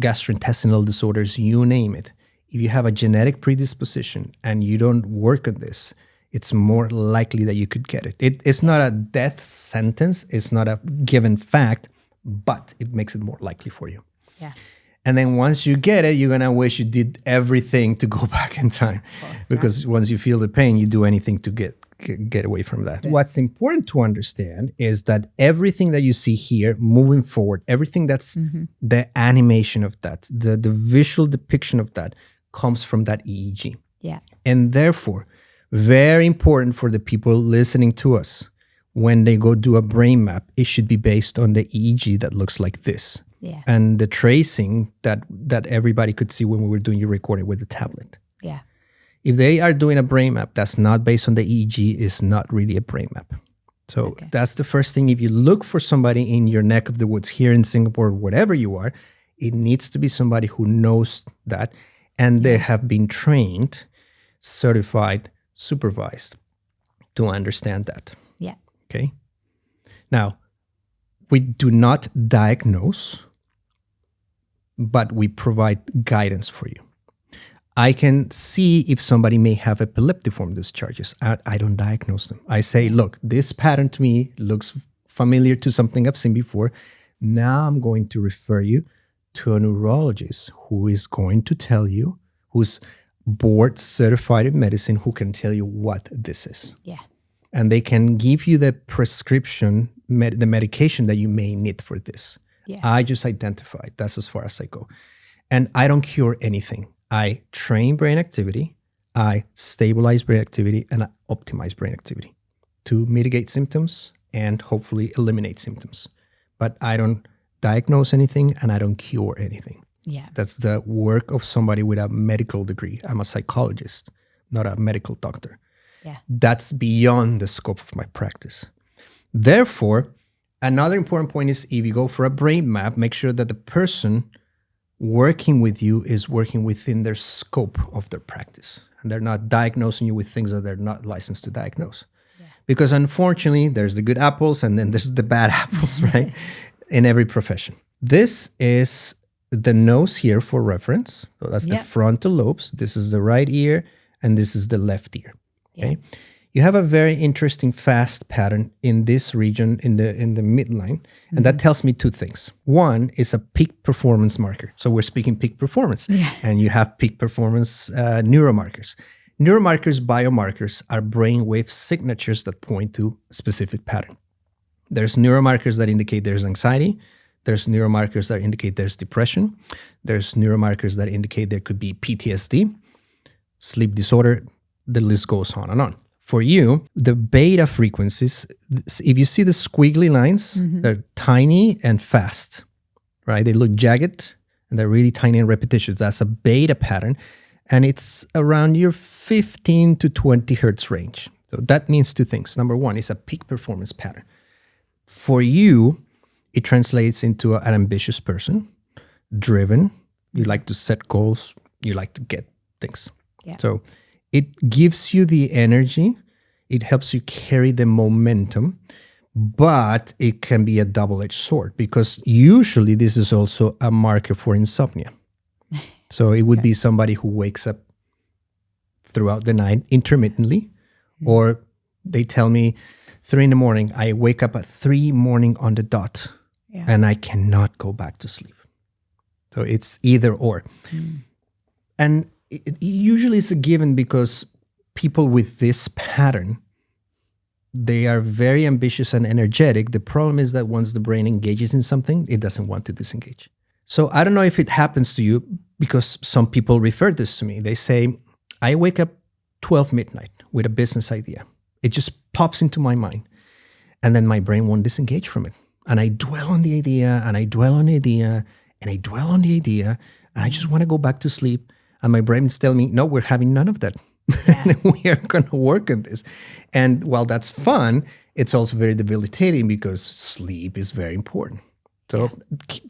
gastrointestinal disorders, you name it. If you have a genetic predisposition and you don't work on this, it's more likely that you could get it. It's not a death sentence. It's not a given fact, but it makes it more likely for you. Yeah. And then once you get it, you're going to wish you did everything to go back in time. Because once you feel the pain, you do anything to get away from that. Yeah. What's important to understand is that everything that you see here moving forward, everything that's the animation of that, the visual depiction of that comes from that EEG. Yeah. And therefore, very important for the people listening to us, when they go do a brain map, it should be based on the EEG that looks like this. Yeah. And the tracing that everybody could see when we were doing your recording with the tablet. Yeah. If they are doing a brain map that's not based on the EEG, it's not really a brain map. So that's the first thing. If you look for somebody in your neck of the woods here in Singapore, whatever you are, it needs to be somebody who knows that, and they have been trained, certified, supervised to understand that. Yeah. Okay. Now, we do not diagnose, but we provide guidance for you. I can see if somebody may have epileptiform discharges. I don't diagnose them. I say, look, this pattern to me looks familiar to something I've seen before. Now I'm going to refer you to a neurologist who is going to tell you, who's board certified in medicine, who can tell you what this is. Yeah. And they can give you the prescription, the medication that you may need for this. Yeah. I just identify. That's as far as I go. And I don't cure anything. I train brain activity, I stabilize brain activity, and I optimize brain activity to mitigate symptoms and hopefully eliminate symptoms. But I don't diagnose anything and I don't cure anything. Yeah. That's the work of somebody with a medical degree. I'm a psychologist, not a medical doctor. Yeah. That's beyond the scope of my practice. Therefore, another important point is if you go for a brain map, make sure that the person working with you is working within their scope of their practice. And they're not diagnosing you with things that they're not licensed to diagnose. Yeah. Because unfortunately, there's the good apples and then there's the bad apples, right? In every profession. This is the nose here for reference. So that's the frontal lobes. This is the right ear and this is the left ear. Okay. Yeah. You have a very interesting fast pattern in this region in the midline. And that tells me two things. One is a peak performance marker. So we're speaking peak performance. Yeah. And you have peak performance neuromarkers. Neuromarkers, biomarkers, are brainwave signatures that point to a specific pattern. There's neuromarkers that indicate there's anxiety. There's neuromarkers that indicate there's depression. There's neuromarkers that indicate there could be PTSD, sleep disorder. The list goes on and on. For you, the beta frequencies, if you see the squiggly lines, they're tiny and fast, right? They look jagged and they're really tiny and repetitious. That's a beta pattern. And it's around your 15 to 20 hertz range. So that means two things. Number one, it's a peak performance pattern. For you, it translates into an ambitious person, driven. You like to set goals. You like to get things. Yeah. So it gives you the energy. It helps you carry the momentum, but it can be a double-edged sword because usually this is also a marker for insomnia. So it would be somebody who wakes up throughout the night intermittently, or they tell me 3 a.m, I wake up at 3 a.m. on the dot and I cannot go back to sleep. So it's either or. And it usually is a given because people with this pattern, they are very ambitious and energetic. The problem is that once the brain engages in something, it doesn't want to disengage. So I don't know if it happens to you because some people refer this to me. They say, I wake up 12 midnight with a business idea. It just pops into my mind. And then my brain won't disengage from it. And I dwell on the idea and I dwell on the idea and I dwell on the idea and I just want to go back to sleep. And my brain is telling me, no, we're having none of that. Yeah. We are going to work on this. And while that's fun, it's also very debilitating because sleep is very important. So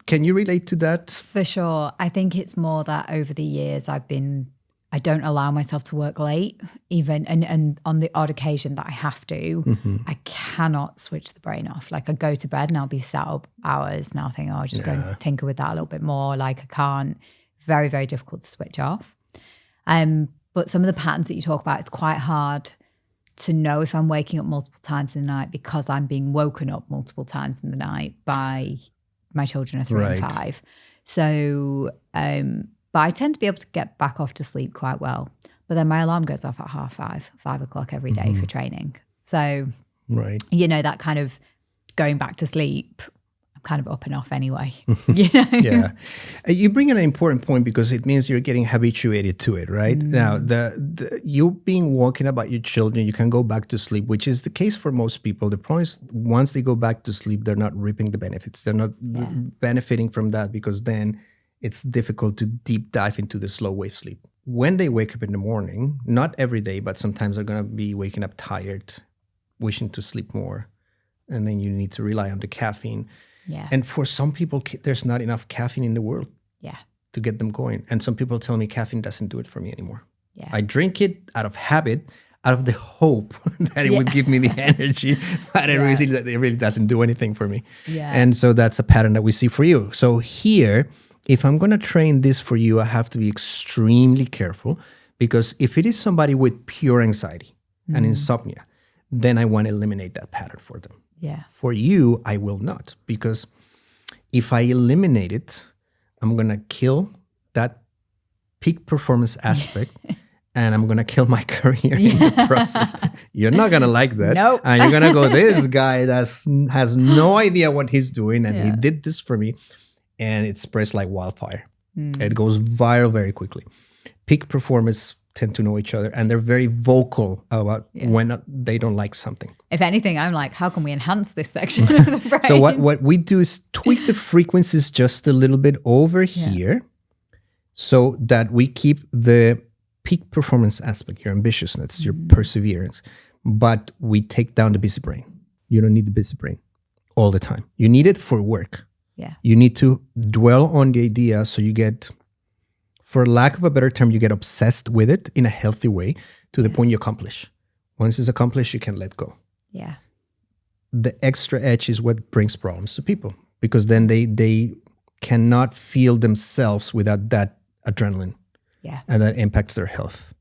can you relate to that? For sure. I think it's more that over the years I don't allow myself to work late, even and on the odd occasion that I have to, I cannot switch the brain off. Like I go to bed and I'll be sat up hours and I'll think, I'll just go and tinker with that a little bit more. Like I can't. Very, very difficult to switch off. But some of the patterns that you talk about, it's quite hard to know if I'm waking up multiple times in the night because I'm being woken up multiple times in the night by my children are 3 and 5. So, but I tend to be able to get back off to sleep quite well. But then my alarm goes off at 5 o'clock every day for training. So, that kind of going back to sleep, I'm kind of up and off anyway, Yeah. You bring in an important point because it means you're getting habituated to it, right? Now, you being woken up by your children, you can go back to sleep, which is the case for most people. The problem is once they go back to sleep, they're not reaping the benefits. They're not benefiting from that because then it's difficult to deep dive into the slow wave sleep. When they wake up in the morning, not every day, but sometimes they're going to be waking up tired, wishing to sleep more. And then you need to rely on the caffeine. Yeah. And for some people, there's not enough caffeine in the world to get them going. And some people tell me caffeine doesn't do it for me anymore. Yeah. I drink it out of habit, out of the hope that it would give me the energy, but it really doesn't do anything for me. Yeah. And so that's a pattern that we see for you. So here, if I'm going to train this for you, I have to be extremely careful because if it is somebody with pure anxiety and insomnia, then I want to eliminate that pattern for them. Yeah. For you, I will not, because if I eliminate it, I'm going to kill that peak performance aspect and I'm going to kill my career in the process. You're not going to like that. Nope. And you're going to go, this guy has no idea what he's doing and he did this for me. And it spreads like wildfire. It goes viral very quickly. Peak performers tend to know each other and they're very vocal about when they don't like something. If anything, I'm like, how can we enhance this section of the brain? So what we do is tweak the frequencies just a little bit over here so that we keep the peak performance aspect, your ambitiousness, your perseverance, but we take down the busy brain. You don't need the busy brain all the time. You need it for work. Yeah. You need to dwell on the idea so you get, for lack of a better term, you get obsessed with it in a healthy way to the point you accomplish. Once it's accomplished, you can let go. Yeah. The extra edge is what brings problems to people because then they cannot feel themselves without that adrenaline. Yeah. And that impacts their health,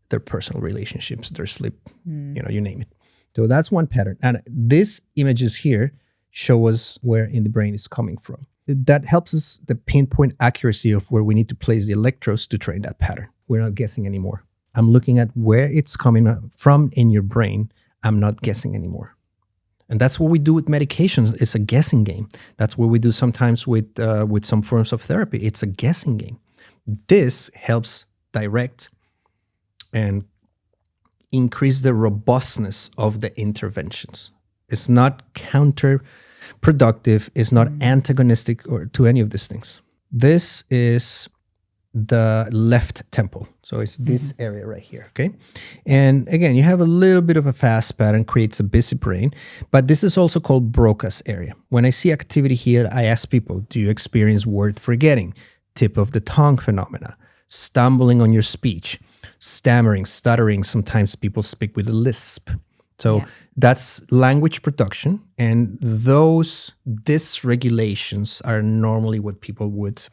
their personal relationships, their sleep, you name it. So that's one pattern. And these images here show us where in the brain is coming from. That helps us the pinpoint accuracy of where we need to place the electrodes to train that pattern. We're not guessing anymore. I'm looking at where it's coming from in your brain. I'm not guessing anymore. And that's what we do with medications. It's a guessing game. That's what we do sometimes with some forms of therapy. It's a guessing game. This helps direct and increase the robustness of the interventions. It's not counterproductive. It's not antagonistic or to any of these things. This is the left temple. So it's this area right here, okay? And again, you have a little bit of a fast pattern, creates a busy brain, but this is also called Broca's area. When I see activity here, I ask people, do you experience word forgetting, tip of the tongue phenomena, stumbling on your speech, stammering, stuttering? Sometimes people speak with a lisp. So that's language production, and those dysregulations are normally what people would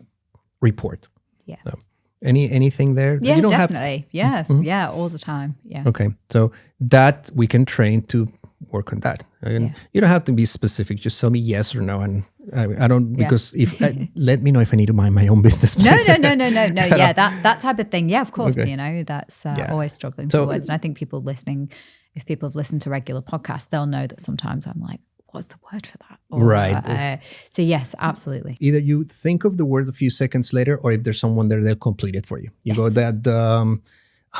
report. Yeah. So, anything there? Yeah, you don't definitely. Yeah, all the time. Yeah. Okay, so that we can train to work on that. And you don't have to be specific. Just tell me yes or no, and I don't because if let me know if I need to mind my own business. No. Yeah, that type of thing. Yeah, of course. Okay. That's always struggling for words. And I think people listening, if people have listened to regular podcasts, they'll know that sometimes I'm like, what's the word for that? Or, right. So yes, absolutely. Either you think of the word a few seconds later, or if there's someone there, they'll complete it for you. You go that,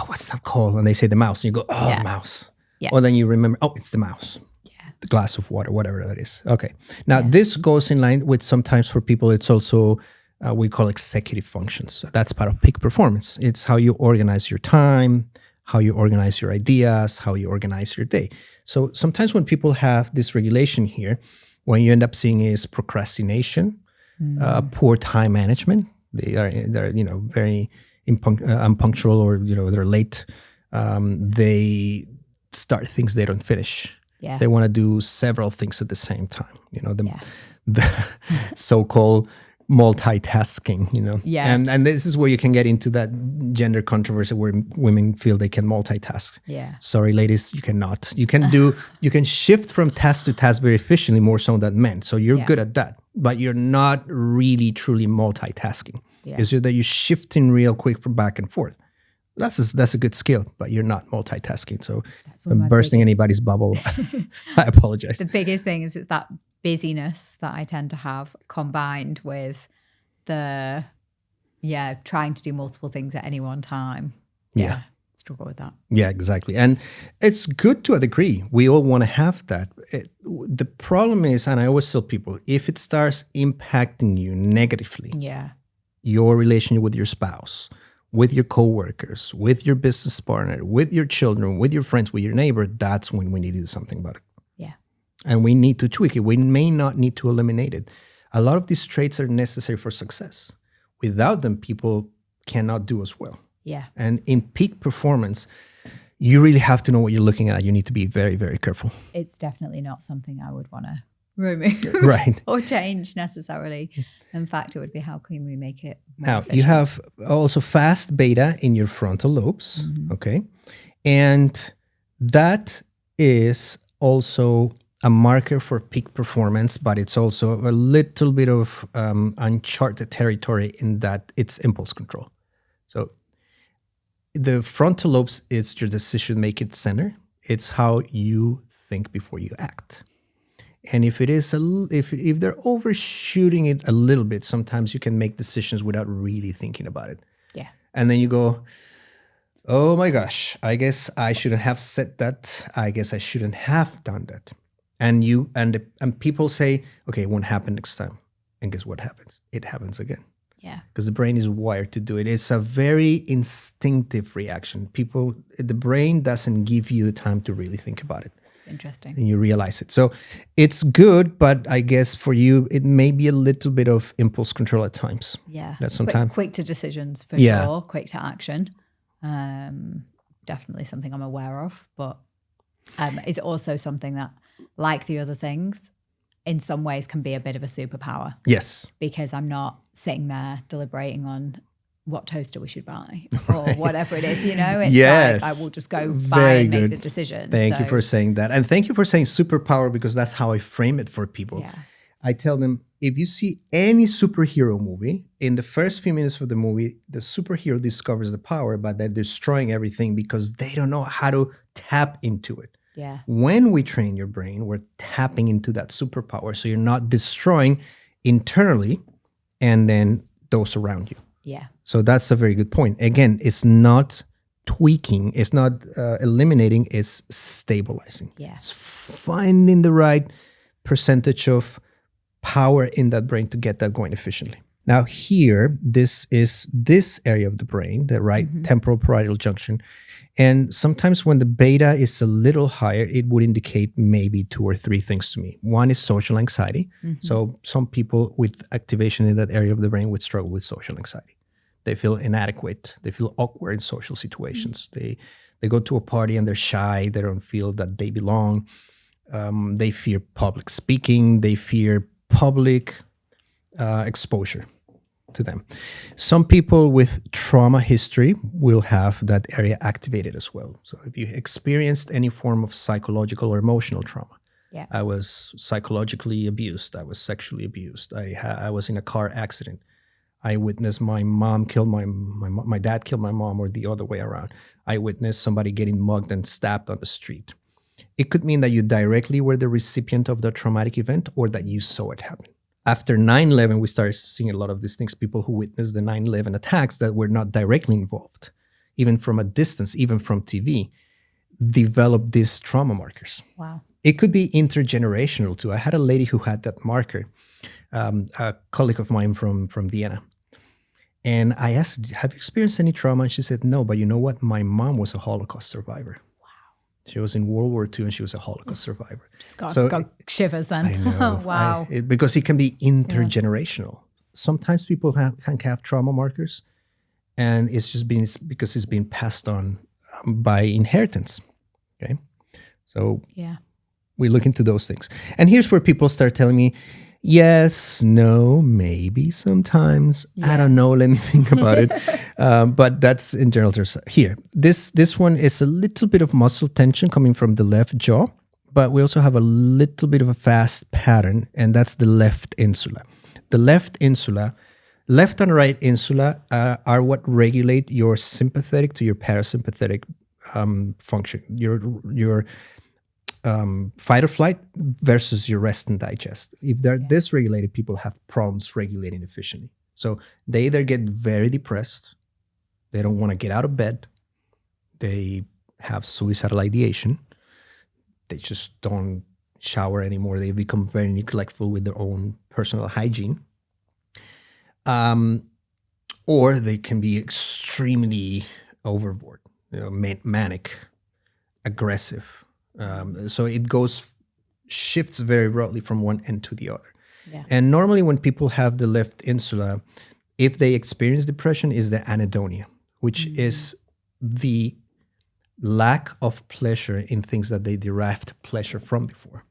what's that called? And they say the mouse. And you go, the mouse. Yeah. Or then you remember, it's the mouse. Yeah. The glass of water, whatever that is. Okay. Now this goes in line with sometimes for people, it's also, we call executive functions. So that's part of peak performance. It's how you organize your time, how you organize your ideas, how you organize your day. So sometimes when people have this regulation here, what you end up seeing is procrastination, poor time management. They're very unpunctual, or they're late. They start things they don't finish. Yeah. They want to do several things at the same time. The so-called multitasking, Yeah. And this is where you can get into that gender controversy where women feel they can multitask. Yeah. Sorry, ladies, you cannot. You can shift from task to task very efficiently, more so than men. So you're good at that, but you're not really truly multitasking. Yeah. It's just that you're shifting real quick from back and forth. That's a good skill, but you're not multitasking. So if I'm bursting anybody's bubble, I apologize. The biggest thing is it's that busyness that I tend to have combined with the, trying to do multiple things at any one time. Yeah. Struggle with that. Yeah, exactly. And it's good to a degree. We all want to have that. The problem is, and I always tell people, if it starts impacting you negatively, your relationship with your spouse, with your coworkers, with your business partner, with your children, with your friends, with your neighbor, that's when we need to do something about it. Yeah. And we need to tweak it. We may not need to eliminate it. A lot of these traits are necessary for success. Without them, people cannot do as well. Yeah. And in peak performance, you really have to know what you're looking at. You need to be very, very careful. It's definitely not something I would want to remove Right. or change necessarily. In fact, it would be how can we make it more Now, efficient? you have also fast beta in your frontal lobes, okay? And that is also a marker for peak performance, but it's also a little bit of uncharted territory in that it's impulse control. So the frontal lobes is your decision-making center. It's how you think before you act. And if it is if they're overshooting it a little bit, sometimes you can make decisions without really thinking about it. Yeah. And then you go, oh my gosh, I guess I shouldn't have said that. I guess I shouldn't have done that. And people say, okay, it won't happen next time. And guess what happens? It happens again. Yeah. Because the brain is wired to do it. It's a very instinctive reaction. The brain doesn't give you the time to really think about it. Interesting. And you realize it. So it's good, but I guess for you, it may be a little bit of impulse control at times. Yeah. That sometimes quick to decisions for sure, quick to action. Definitely something I'm aware of, but it's also something that, like the other things, in some ways can be a bit of a superpower. Yes. Because I'm not sitting there deliberating on what toaster we should buy or whatever it is, It's yes. like I will just go buy and make the decision. Thank you for saying that. And thank you for saying superpower, because that's how I frame it for people. Yeah. I tell them, if you see any superhero movie, in the first few minutes of the movie, the superhero discovers the power, but they're destroying everything because they don't know how to tap into it. Yeah. When we train your brain, we're tapping into that superpower. So you're not destroying internally and then those around you. Yeah. So that's a very good point. Again, it's not tweaking, it's not eliminating, it's stabilizing. Yeah. It's finding the right percentage of power in that brain to get that going efficiently. Now here, this is this area of the brain, the right temporal parietal junction. And sometimes when the beta is a little higher, it would indicate maybe 2 or 3 things to me. One is social anxiety. So some people with activation in that area of the brain would struggle with social anxiety. They feel inadequate. They feel awkward in social situations. They go to a party and they're shy. They don't feel that they belong. They fear public speaking. They fear public exposure to them. Some people with trauma history will have that area activated as well. So if you experienced any form of psychological or emotional trauma, I was psychologically abused, I was sexually abused, I was in a car accident, I witnessed my mom kill my dad killed my mom, or the other way around. I witnessed somebody getting mugged and stabbed on the street. It could mean that you directly were the recipient of the traumatic event or that you saw it happen. After 9/11, we started seeing a lot of these things, people who witnessed the 9/11 attacks that were not directly involved, even from a distance, even from TV, developed these trauma markers. Wow. It could be intergenerational too. I had a lady who had that marker, a colleague of mine from Vienna. And I asked her, have you experienced any trauma? And she said, no, but you know what? My mom was a Holocaust survivor. She was in World War II and she was a Holocaust survivor. Just got shivers then. I know. Wow. Because it can be intergenerational. Sometimes people can have trauma markers, and it's just because it's been passed on by inheritance. Okay. So we look into those things. And here's where people start telling me, Yes, no, maybe sometimes. I don't know. Let me think about it. But that's in general terms. Here, this one is a little bit of muscle tension coming from the left jaw, but we also have a little bit of a fast pattern, and that's the left insula. The left insula, left and right insula are what regulate your sympathetic to your parasympathetic function. Your fight or flight versus your rest and digest. If they're dysregulated, people have problems regulating efficiently. So they either get very depressed, they don't want to get out of bed, they have suicidal ideation, they just don't shower anymore, they become very neglectful with their own personal hygiene. Or they can be extremely overboard, manic, aggressive. So it shifts very broadly from one end to the other. Yeah. And normally when people have the left insula, if they experience depression, is the anhedonia, which is the lack of pleasure in things that they derived pleasure from before.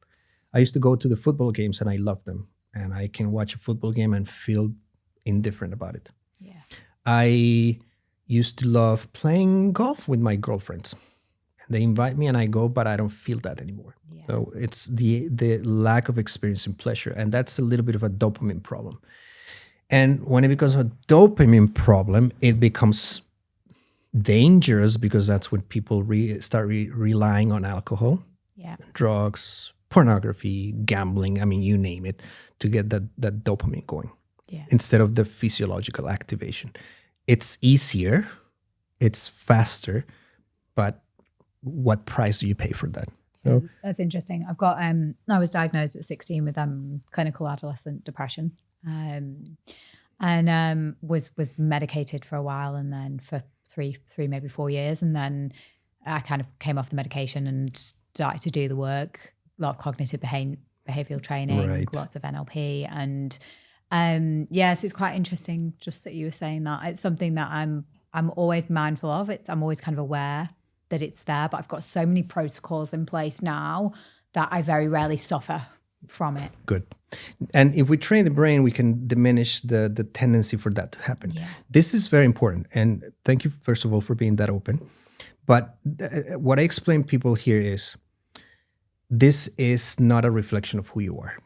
I used to go to the football games and I loved them. And I can watch a football game and feel indifferent about it. Yeah. I used to love playing golf with my girlfriends. They invite me and I go, but I don't feel that anymore. Yeah. So it's the lack of experiencing pleasure. And that's a little bit of a dopamine problem. And when it becomes a dopamine problem, it becomes dangerous because that's when people start relying on alcohol, drugs, pornography, gambling, I mean, you name it, to get that dopamine going instead of the physiological activation. It's easier, it's faster, but what price do you pay for that? So, that's interesting. I've got I was diagnosed at 16 with clinical adolescent depression, and was medicated for a while, and then for three maybe 4 years, and then I kind of came off the medication and started to do the work, a lot of cognitive behavioral training, lots of NLP, and so it's quite interesting just that you were saying that. It's something that I'm always mindful of. I'm always kind of aware that it's there, but I've got so many protocols in place now that I very rarely suffer from it. Good. And if we train the brain, we can diminish the tendency for that to happen. Yeah. This is very important. And thank you, first of all, for being that open. But what I explain to people here is, this is not a reflection of who you are.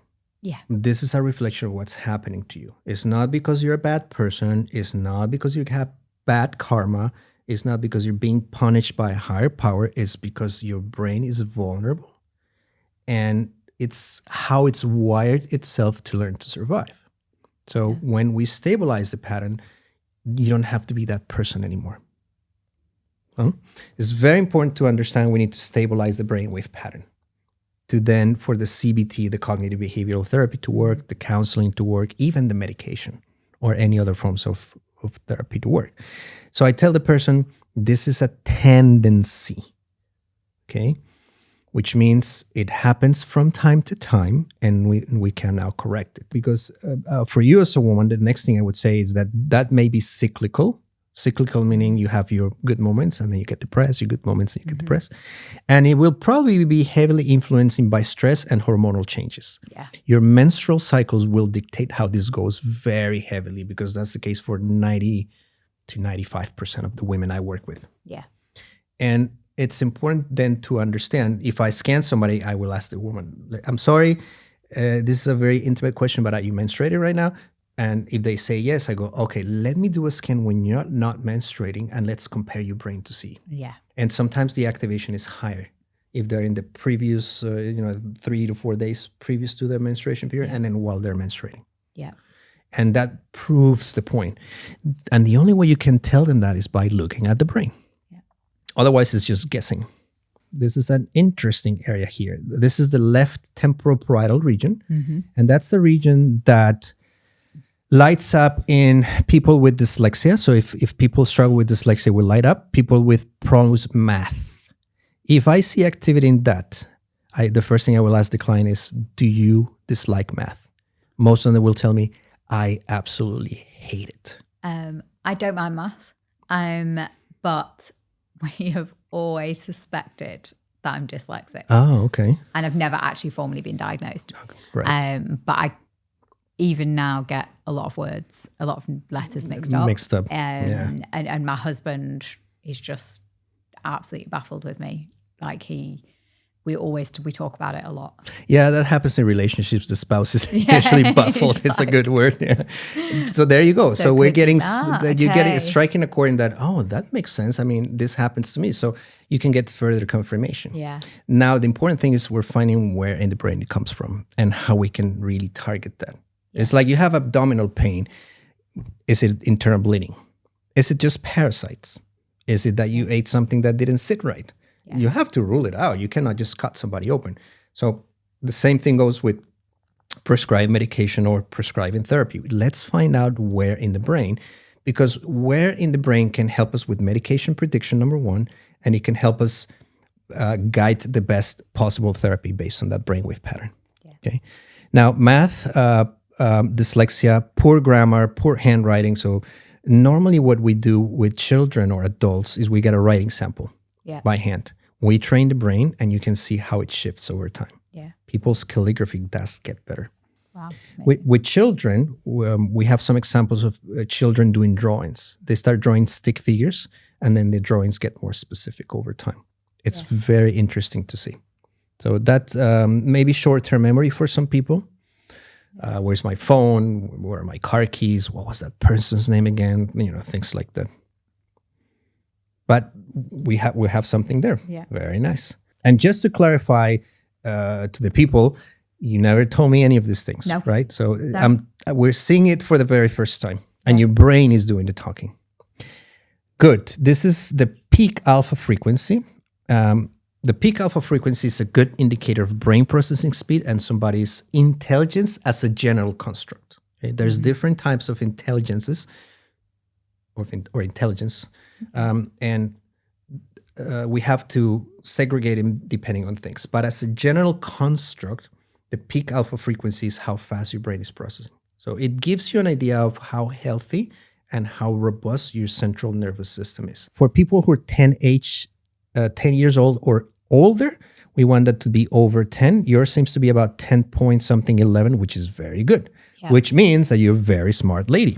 Yeah. This is a reflection of what's happening to you. It's not because you're a bad person. It's not because you have bad karma. It's not because you're being punished by a higher power. It's because your brain is vulnerable. And it's how it's wired itself to learn to survive. So when we stabilize the pattern, you don't have to be that person anymore. It's very important to understand we need to stabilize the brainwave pattern to then, for the CBT, the cognitive behavioral therapy to work, the counseling to work, even the medication or any other forms of therapy to work. So I tell the person, this is a tendency, okay? Which means it happens from time to time, and we can now correct it. Because for you as a woman, the next thing I would say is that may be cyclical. Cyclical meaning you have your good moments and then you get depressed, your good moments and you get depressed. And it will probably be heavily influenced by stress and hormonal changes. Yeah. Your menstrual cycles will dictate how this goes very heavily, because that's the case for 90 to 95% of the women I work with. Yeah. And it's important then to understand, if I scan somebody, I will ask the woman, I'm sorry, this is a very intimate question, but are you menstruating right now? And if they say yes, I go, okay, let me do a scan when you're not menstruating and let's compare your brain to see. Yeah. And sometimes the activation is higher if they're in the previous, 3 to 4 days previous to their menstruation period, and then while they're menstruating. Yeah. And that proves the point. And the only way you can tell them that is by looking at the brain. Yeah. Otherwise, it's just guessing. This is an interesting area here. This is the left temporoparietal region. Mm-hmm. And that's the region that lights up in people with dyslexia. So if people struggle with dyslexia, will light up. People with problems with math. If I see activity in that, the first thing I will ask the client is, do you dislike math? Most of them will tell me, I absolutely hate it. I don't mind math, but we have always suspected that I'm dyslexic. Oh, okay. And I've never actually formally been diagnosed. Okay, right. But even now get a lot of words, a lot of letters mixed up. And my husband is just absolutely baffled with me. Like we talk about it a lot. Yeah, that happens in relationships. The spouse is actually baffled. It's a good word. Yeah. So there you go. So we're getting, getting striking a chord in that, that makes sense. I mean, this happens to me. So you can get further confirmation. Yeah. Now, the important thing is we're finding where in the brain it comes from and how we can really target that. Yeah. It's like you have abdominal pain. Is it internal bleeding? Is it just parasites? Is it that you ate something that didn't sit right? Yeah. You have to rule it out. You cannot just cut somebody open. So the same thing goes with prescribed medication or prescribing therapy. Let's find out where in the brain, because where in the brain can help us with medication prediction, number one, and it can help us guide the best possible therapy based on that brainwave pattern. Yeah. Okay. Now, math, dyslexia, poor grammar, poor handwriting. So normally what we do with children or adults is we get a writing sample. Yeah. By hand. We train the brain and you can see how it shifts over time. Yeah. People's calligraphy does get better. Wow. With children, we have some examples of children doing drawings. They start drawing stick figures and then the drawings get more specific over time. It's very interesting to see. So that's maybe short-term memory for some people. Where's my phone? Where are my car keys? What was that person's name again? Things like that. But we have something there. Yeah. Very nice. And just to clarify to the people, you never told me any of these things, right? So we're seeing it for the very first time, and your brain is doing the talking. Good. This is the peak alpha frequency. The peak alpha frequency is a good indicator of brain processing speed and somebody's intelligence as a general construct. Okay? There's different types of intelligences or intelligence. And we have to segregate them depending on things. But as a general construct, the peak alpha frequency is how fast your brain is processing. So it gives you an idea of how healthy and how robust your central nervous system is. For people who are 10 years old or older, we want that to be over 10. Yours seems to be about 10 point something 11, which is very good, which means that you're a very smart lady.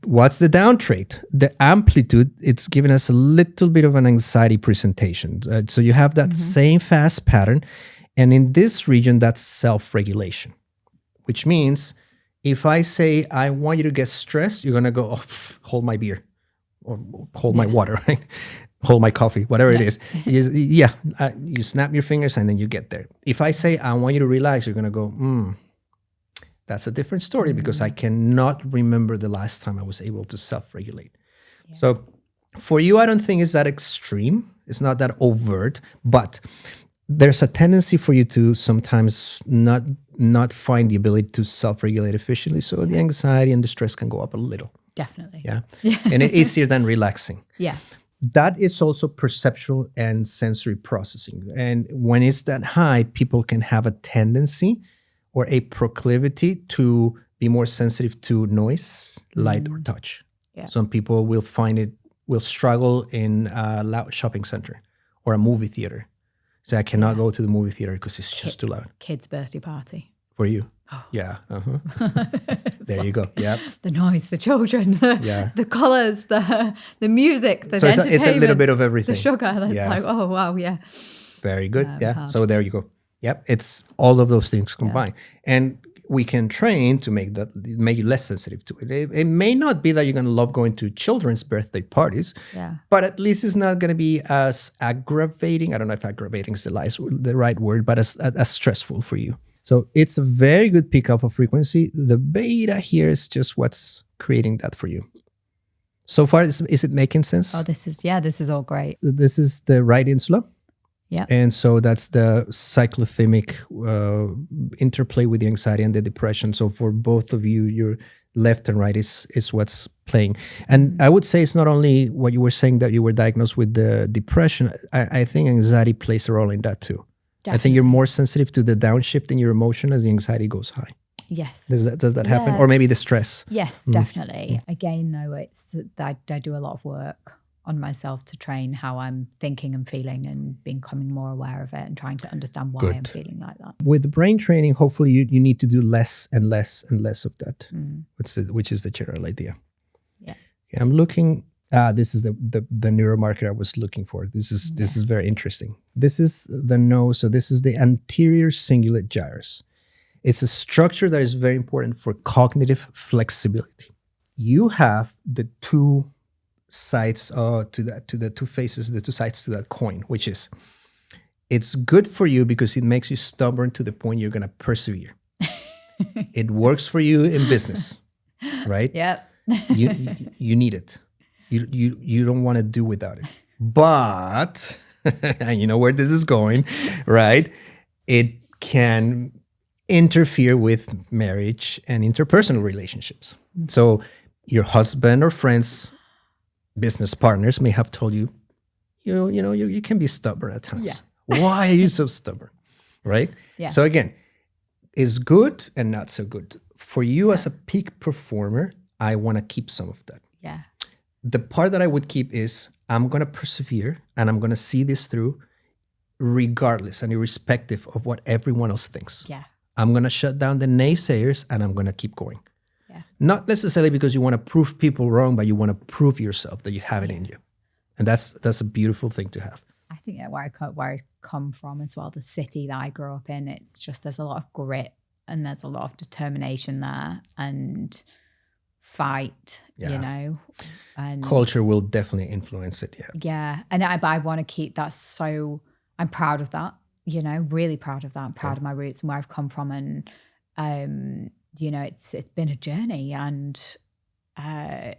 What's the down trait? The amplitude, it's giving us a little bit of an anxiety presentation. So you have that same fast pattern. And in this region, that's self-regulation, which means if I say, I want you to get stressed, you're going to go, hold my beer or hold my water, right? Hold my coffee, whatever it is. You snap your fingers and then you get there. If I say, I want you to relax, you're going to go, that's a different story because I cannot remember the last time I was able to self-regulate. Yeah. So for you, I don't think it's that extreme. It's not that overt, but there's a tendency for you to sometimes not find the ability to self-regulate efficiently. So the anxiety and the stress can go up a little. Definitely. Yeah. And it's easier than relaxing. Yeah. That is also perceptual and sensory processing. And when it's that high, people can have a tendency or a proclivity to be more sensitive to noise, light, or touch. Yeah. Some people will struggle in a loud shopping center or a movie theater. So I cannot go to the movie theater because it's just too loud. Kid's birthday party. For you? Oh. Yeah. There you go. Yeah. The noise, the children, the colours, the music, the entertainment. It's a little bit of everything. The sugar. That's like, oh, wow, yeah. Very good. Yeah. So there you go. Yep, it's all of those things combined. Yeah. And we can train to make you less sensitive to it. It may not be that you're going to love going to children's birthday parties, but at least it's not going to be as aggravating. I don't know if aggravating is the right word, but as stressful for you. So it's a very good peak alpha frequency. The beta here is just what's creating that for you. So far, is it making sense? Oh, this is all great. This is the right insula. Yeah. And so that's the cyclothymic interplay with the anxiety and the depression. So for both of you, your left and right is what's playing. And I would say it's not only what you were saying that you were diagnosed with the depression. I think anxiety plays a role in that too. Definitely. I think you're more sensitive to the downshift in your emotion as the anxiety goes high. Yes. Does that happen? Or maybe the stress? Yes, definitely. Again, though, it's I do a lot of work on myself to train how I'm thinking and feeling and becoming more aware of it and trying to understand why I'm feeling like that. With the brain training, hopefully you need to do less and less and less of that, which is the general idea. Yeah. I'm looking. This is the neuromarker I was looking for. This is very interesting. This is the nose. So this is the anterior cingulate gyrus. It's a structure that is very important for cognitive flexibility. You have the two sides to the two faces, the two sides to that coin, which is it's good for you because it makes you stubborn to the point you're going to persevere. It works for you in business, right? Yep. You need it. You don't want to do without it. But, and you know where this is going, right? It can interfere with marriage and interpersonal relationships. So your husband or friends, business partners may have told you, you can be stubborn at times. Yeah. Why are you so stubborn, right? Yeah. So again, it's good and not so good. For you as a peak performer, I want to keep some of that. Yeah. The part that I would keep is I'm going to persevere and I'm going to see this through regardless and irrespective of what everyone else thinks. Yeah. I'm going to shut down the naysayers and I'm going to keep going. Yeah. Not necessarily because you want to prove people wrong, but you want to prove yourself that you have it in you. And that's a beautiful thing to have. I think that where I come from as well, the city that I grew up in, it's just there's a lot of grit and there's a lot of determination there and fight, and culture will definitely influence it. Yeah. And I want to keep that. So I'm proud of that, really proud of that. I'm proud of my roots and where I've come from. And, it's been a journey and, I'd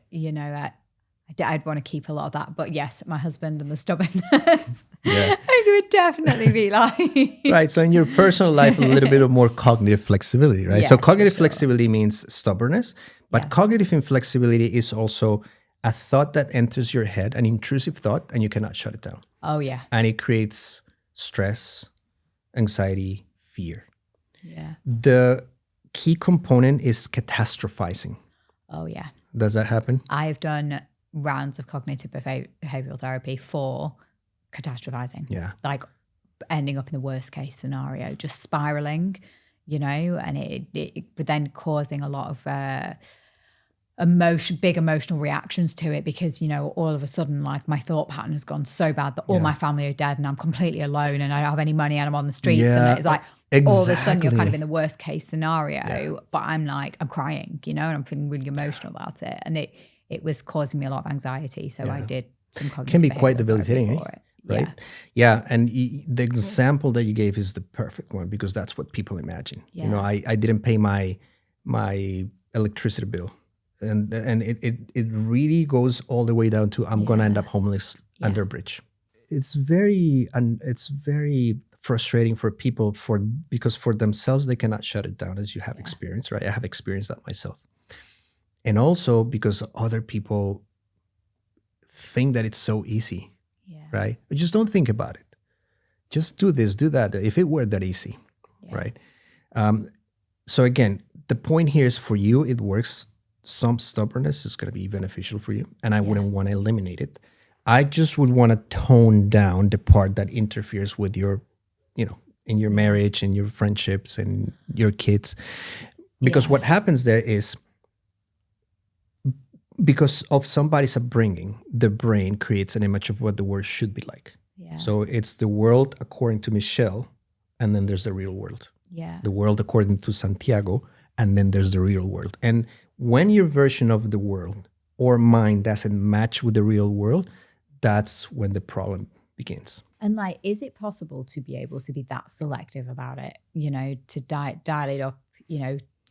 want to keep a lot of that. But yes, my husband and the stubbornness, I would definitely be like. Right. So in your personal life, a little bit of more cognitive flexibility, right? Yes, so cognitive for sure. flexibility means stubbornness, but cognitive inflexibility is also a thought that enters your head, an intrusive thought, and you cannot shut it down. Oh, yeah. And it creates stress, anxiety, fear. Yeah. The key component is catastrophizing. Oh, yeah. Does that happen? I've done rounds of cognitive behavioral therapy for catastrophizing. Yeah. Like ending up in the worst case scenario, just spiraling, and it but then causing a lot of big emotional reactions to it because, all of a sudden, like my thought pattern has gone so bad that all my family are dead and I'm completely alone and I don't have any money and I'm on the streets. And it's like all of a sudden you're kind of in the worst case scenario, but I'm crying, and I'm feeling really emotional about it. And it was causing me a lot of anxiety. So I did some cognitive can be quite behavioral debilitating, therapy for it. Right? Yeah. And the example that you gave is the perfect one because that's what people imagine. Yeah. I didn't pay my electricity bill. And it really goes all the way down to I'm going to end up homeless under a bridge. It's very frustrating for people because for themselves they cannot shut it down, as you have experienced, right? I have experienced that myself. And also because other people think that it's so easy, right? But just don't think about it. Just do this, do that. If it were that easy, right? So again, the point here is for you, it works. Some stubbornness is going to be beneficial for you, and I wouldn't want to eliminate it. I just would want to tone down the part that interferes with your, in your marriage and your friendships and your kids. Because what happens there is because of somebody's upbringing, the brain creates an image of what the world should be like. Yeah. So it's the world according to Michelle, and then there's the real world. Yeah. The world according to Santiago, and then there's the real world. And when your version of the world or mind doesn't match with the real world, that's when the problem begins. And is it possible to be able to be that selective about it, to dial it up,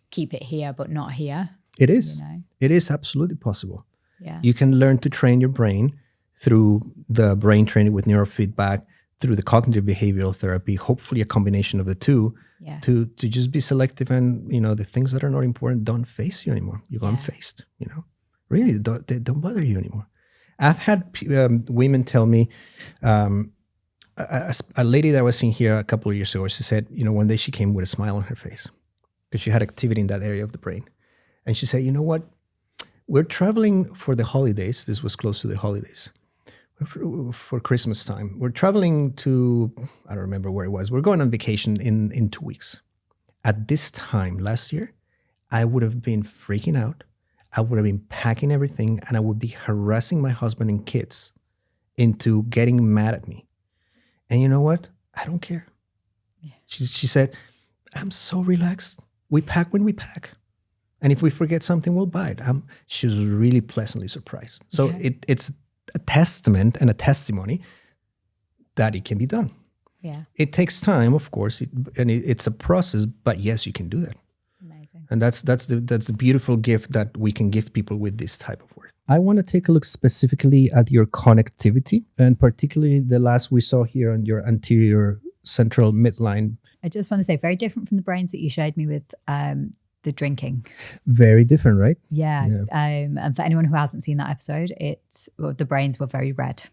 keep it here, but not here? It is. It is absolutely possible. Yeah. You can learn to train your brain through the brain training with neurofeedback, through the cognitive behavioral therapy, hopefully a combination of the two, to just be selective and, the things that are not important don't face you anymore. You go unfaced, Really, they don't bother you anymore. I've had women tell me, a lady that I was seeing here a couple of years ago, she said, one day she came with a smile on her face because she had activity in that area of the brain. And she said, you know what? We're traveling for the holidays. This was close to the holidays. for Christmas time. We're traveling to, I don't remember where it was. We're going on vacation in 2 weeks. At this time last year, I would have been freaking out. I would have been packing everything, and I would be harassing my husband and kids into getting mad at me. And you know what? I don't care. Yeah. She said, I'm so relaxed. We pack when we pack. And if we forget something, we'll buy it. She was really pleasantly surprised. So it's a testament and a testimony that it can be done. Yeah. It takes time, of course, it's a process, but yes, you can do that. Amazing. And that's the beautiful gift that we can give people with this type of work. I want to take a look specifically at your connectivity, and particularly the last we saw here on your anterior central midline. I just want to say, very different from the brains that you showed me with the drinking. Very different, right? Yeah. And for anyone who hasn't seen that episode, the brains were very red,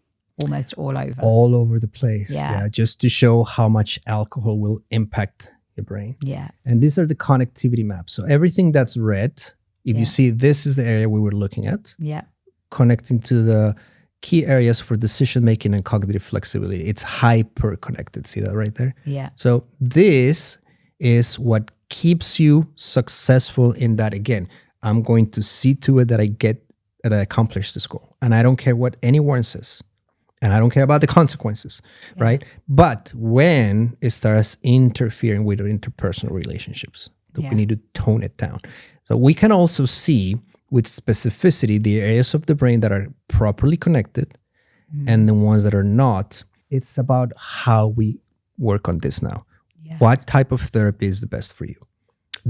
almost all over. All over the place. Yeah. Just to show how much alcohol will impact your brain. Yeah. And these are the connectivity maps. So everything that's red, if you see, this is the area we were looking at. Yeah. Connecting to the key areas for decision making and cognitive flexibility. It's hyper connected. See that right there? Yeah. So this is what keeps you successful in that. Again, I'm going to see to it that I accomplish this goal. And I don't care what anyone says. And I don't care about the consequences, right? But when it starts interfering with our interpersonal relationships, we need to tone it down. So we can also see with specificity the areas of the brain that are properly connected and the ones that are not. It's about how we work on this now. Yeah. What type of therapy is the best for you?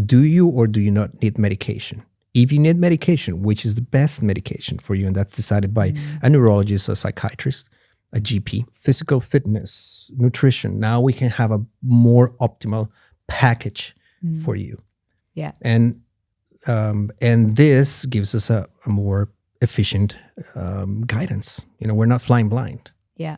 Do you or do you not need medication? If you need medication, which is the best medication for you, and that's decided by a neurologist, a psychiatrist, a GP, physical fitness, nutrition, now we can have a more optimal package for you. Yeah. And this gives us a more efficient guidance. We're not flying blind. Yeah.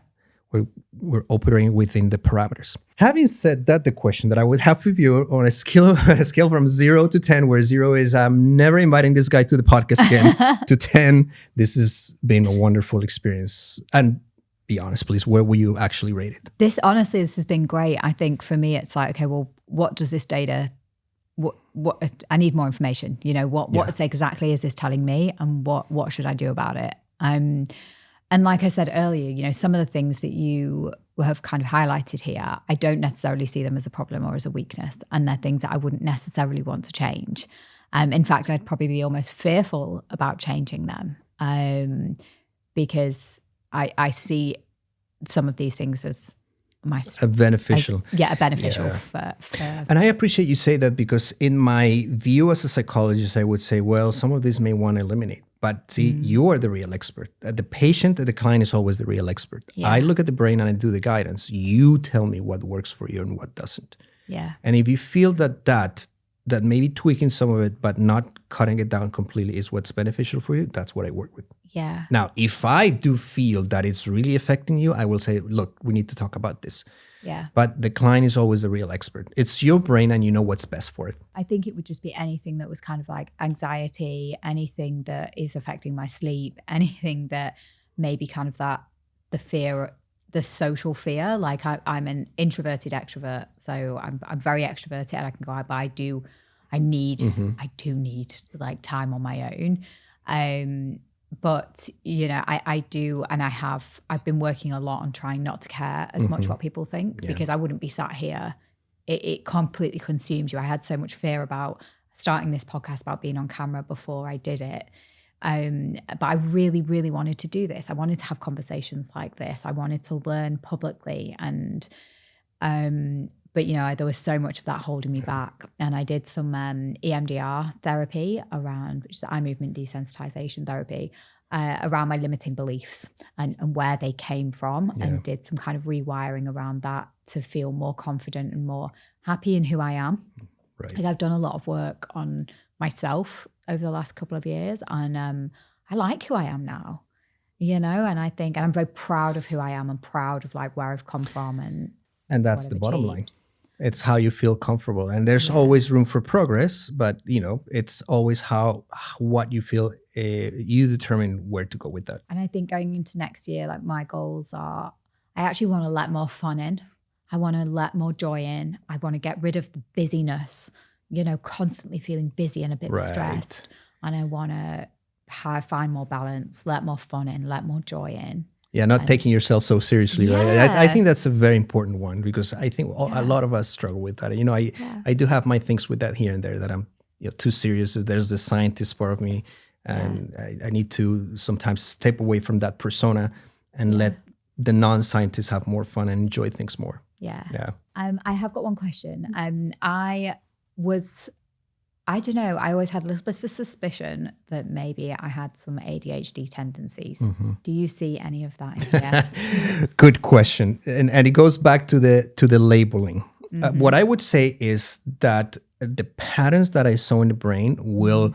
We're operating within the parameters. Having said that, the question that I would have for you on a scale from 0 to 10, where 0 is I'm never inviting this guy to the podcast again, to 10, this has been a wonderful experience. And be honest, please, where will you actually rate it? This has been great. I think for me, it's like, okay, well, what does this data, what I need more information, what exactly is this telling me, and what should I do about it? And like I said earlier, some of the things that you have kind of highlighted here, I don't necessarily see them as a problem or as a weakness. And they're things that I wouldn't necessarily want to change. In fact, I'd probably be almost fearful about changing them because I see some of these things as beneficial. Beneficial for. And I appreciate you say that, because in my view as a psychologist, I would say, well, some of these may want to eliminate. But see, you are the real expert. The patient, the client is always the real expert. Yeah. I look at the brain and I do the guidance. You tell me what works for you and what doesn't. Yeah. And if you feel that maybe tweaking some of it, but not cutting it down completely is what's beneficial for you, that's what I work with. Yeah. Now, if I do feel that it's really affecting you, I will say, look, we need to talk about this. Yeah. But the client is always the real expert. It's your brain and you know what's best for it. I think it would just be anything that was kind of like anxiety, anything that is affecting my sleep, anything that maybe kind of the fear, the social fear. Like I'm an introverted extrovert, so I'm very extroverted and I can go out, but I do need like time on my own. But I do, and I've been working a lot on trying not to care as much what people think, because I wouldn't be sat here. It completely consumes you. I had so much fear about starting this podcast, about being on camera before I did it. But I really, really wanted to do this. I wanted to have conversations like this. I wanted to learn publicly, and but there was so much of that holding me back. And I did some EMDR therapy which is eye movement desensitization therapy, around my limiting beliefs and where they came from, and did some kind of rewiring around that to feel more confident and more happy in who I am. Right. Like I've done a lot of work on myself over the last couple of years, and I like who I am now, and I think, and I'm very proud of who I am and proud of like where I've come from and that's the bottom line. It's how you feel comfortable, and there's always room for progress. But it's always what you feel. You determine where to go with that. And I think going into next year, like my goals are, I actually want to let more fun in. I want to let more joy in. I want to get rid of the busyness, constantly feeling busy and a bit stressed. And I want to find more balance, let more fun in, let more joy in. Yeah, not taking yourself so seriously, right? I think that's a very important one, because I think a lot of us struggle with that. I do have my things with that here and there, that I'm too serious. There's the scientist part of me, and I need to sometimes step away from that persona and let the non-scientists have more fun and enjoy things more. Yeah. I have got one question. I don't know, I always had a little bit of a suspicion that maybe I had some ADHD tendencies. Mm-hmm. Do you see any of that in here? Good question. And it goes back to the labeling. What I would say is that the patterns that I saw in the brain will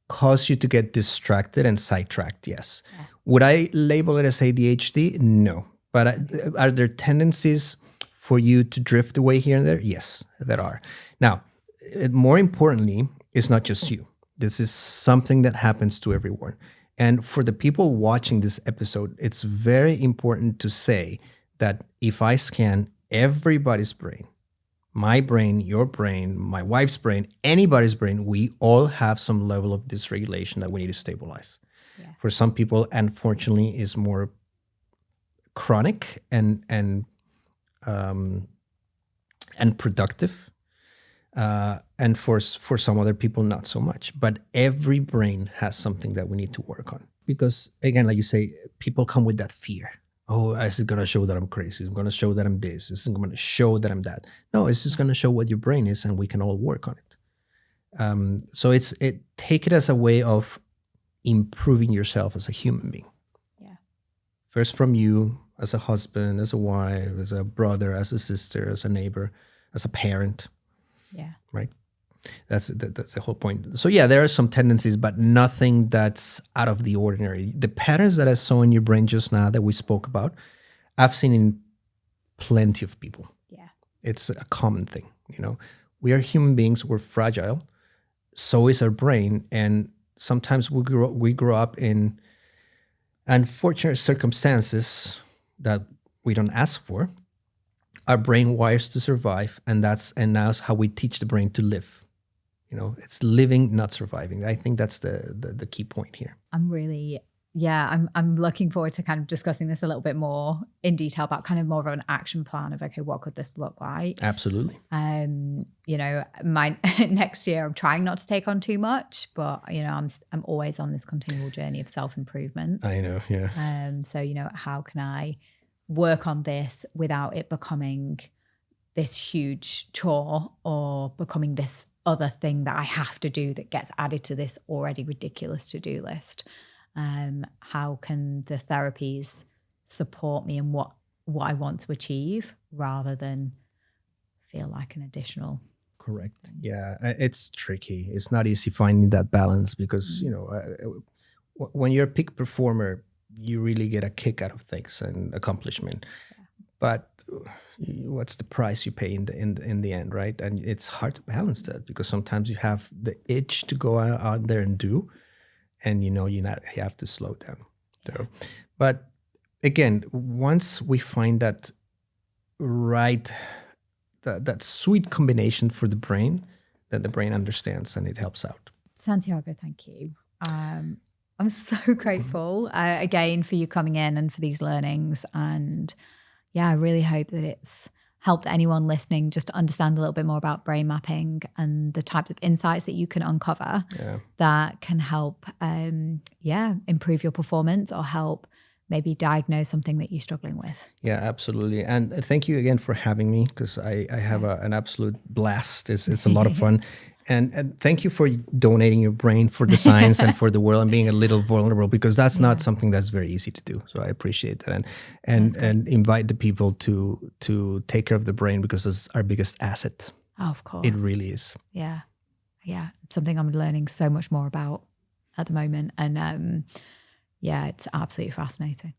cause you to get distracted and sidetracked, yes. Yeah. Would I label it as ADHD? No. But are there tendencies for you to drift away here and there? Yes, there are. Now, more importantly, it's not just you. This is something that happens to everyone. And for the people watching this episode, it's very important to say that if I scan everybody's brain, my brain, your brain, my wife's brain, anybody's brain, we all have some level of dysregulation that we need to stabilize. Yeah. For some people, unfortunately, is more chronic and productive. And for some other people, not so much. But every brain has something that we need to work on. Because again, like you say, people come with that fear. Oh, is it going to show that I'm crazy? It's going to show that I'm this. It's going to show that I'm that. No, it's just going to show what your brain is, and we can all work on it. So take it as a way of improving yourself as a human being. Yeah. First from you, as a husband, as a wife, as a brother, as a sister, as a neighbor, as a parent. Yeah. Right. That's the whole point. So yeah, there are some tendencies, but nothing that's out of the ordinary. The patterns that I saw in your brain just now that we spoke about, I've seen in plenty of people. Yeah. It's a common thing. We are human beings. We're fragile. So is our brain. And sometimes we grow up in unfortunate circumstances that we don't ask for. Our brain wires to survive, and now how we teach the brain to live. It's living, not surviving. I think that's the key point here. I'm looking forward to kind of discussing this a little bit more in detail, about kind of more of an action plan of, okay, what could this look like? Absolutely. My next year, I'm trying not to take on too much, but I'm always on this continual journey of self-improvement. I know, yeah. So how can I work on this without it becoming this huge chore or becoming this other thing that I have to do that gets added to this already ridiculous to-do list? How can the therapies support me in what I want to achieve, rather than feel like an additional? Correct. Yeah, it's tricky. It's not easy finding that balance, because when you're a peak performer, you really get a kick out of things and accomplishment. Yeah. But what's the price you pay in the end, right? And it's hard to balance that, because sometimes you have the itch to go out there and do, and you have to slow down. So, but again, once we find that that sweet combination for the brain, that the brain understands and it helps out. Santiago, thank you. I'm so grateful again for you coming in and for these learnings. And yeah, I really hope that it's helped anyone listening just to understand a little bit more about brain mapping and the types of insights that you can uncover that can help, improve your performance, or help maybe diagnose something that you're struggling with. Yeah, absolutely. And thank you again for having me, because I have an absolute blast. It's a lot of fun. And thank you for donating your brain for the science and for the world, and being a little vulnerable, because that's not something that's very easy to do. So I appreciate that, and invite the people to take care of the brain, because it's our biggest asset. Oh, of course, it really is. Yeah. It's something I'm learning so much more about at the moment, and it's absolutely fascinating.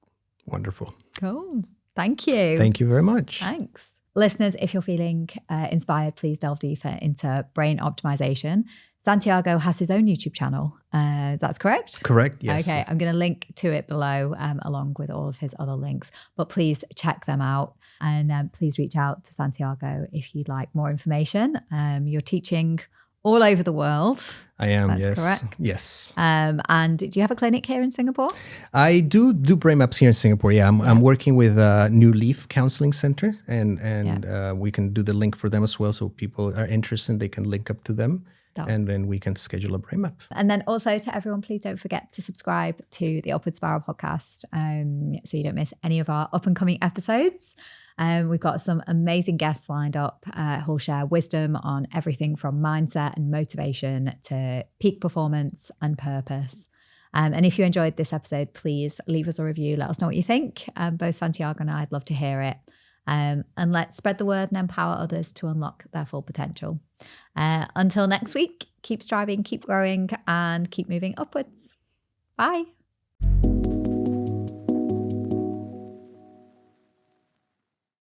Wonderful. Cool. Thank you. Thank you very much. Thanks. Listeners, if you're feeling inspired, please delve deeper into brain optimization. Santiago has his own YouTube channel. That's correct? Correct, yes. Okay, I'm going to link to it below along with all of his other links. But please check them out and please reach out to Santiago if you'd like more information. You're teaching all over the world. I am, That's yes. correct. Yes. And do you have a clinic here in Singapore? I do brain maps here in Singapore. Yeah, I'm working with New Leaf Counseling Center, and we can do the link for them as well. So people are interested, they can link up to them. And then we can schedule a brain map. And then also to everyone, please don't forget to subscribe to the Upward Spiral podcast so you don't miss any of our up and coming episodes. We've got some amazing guests lined up who'll share wisdom on everything from mindset and motivation to peak performance and purpose. And if you enjoyed this episode, please leave us a review. Let us know what you think. Both Santiago and I'd love to hear it. And let's spread the word and empower others to unlock their full potential. Until next week, keep striving, keep growing, and keep moving upwards. Bye.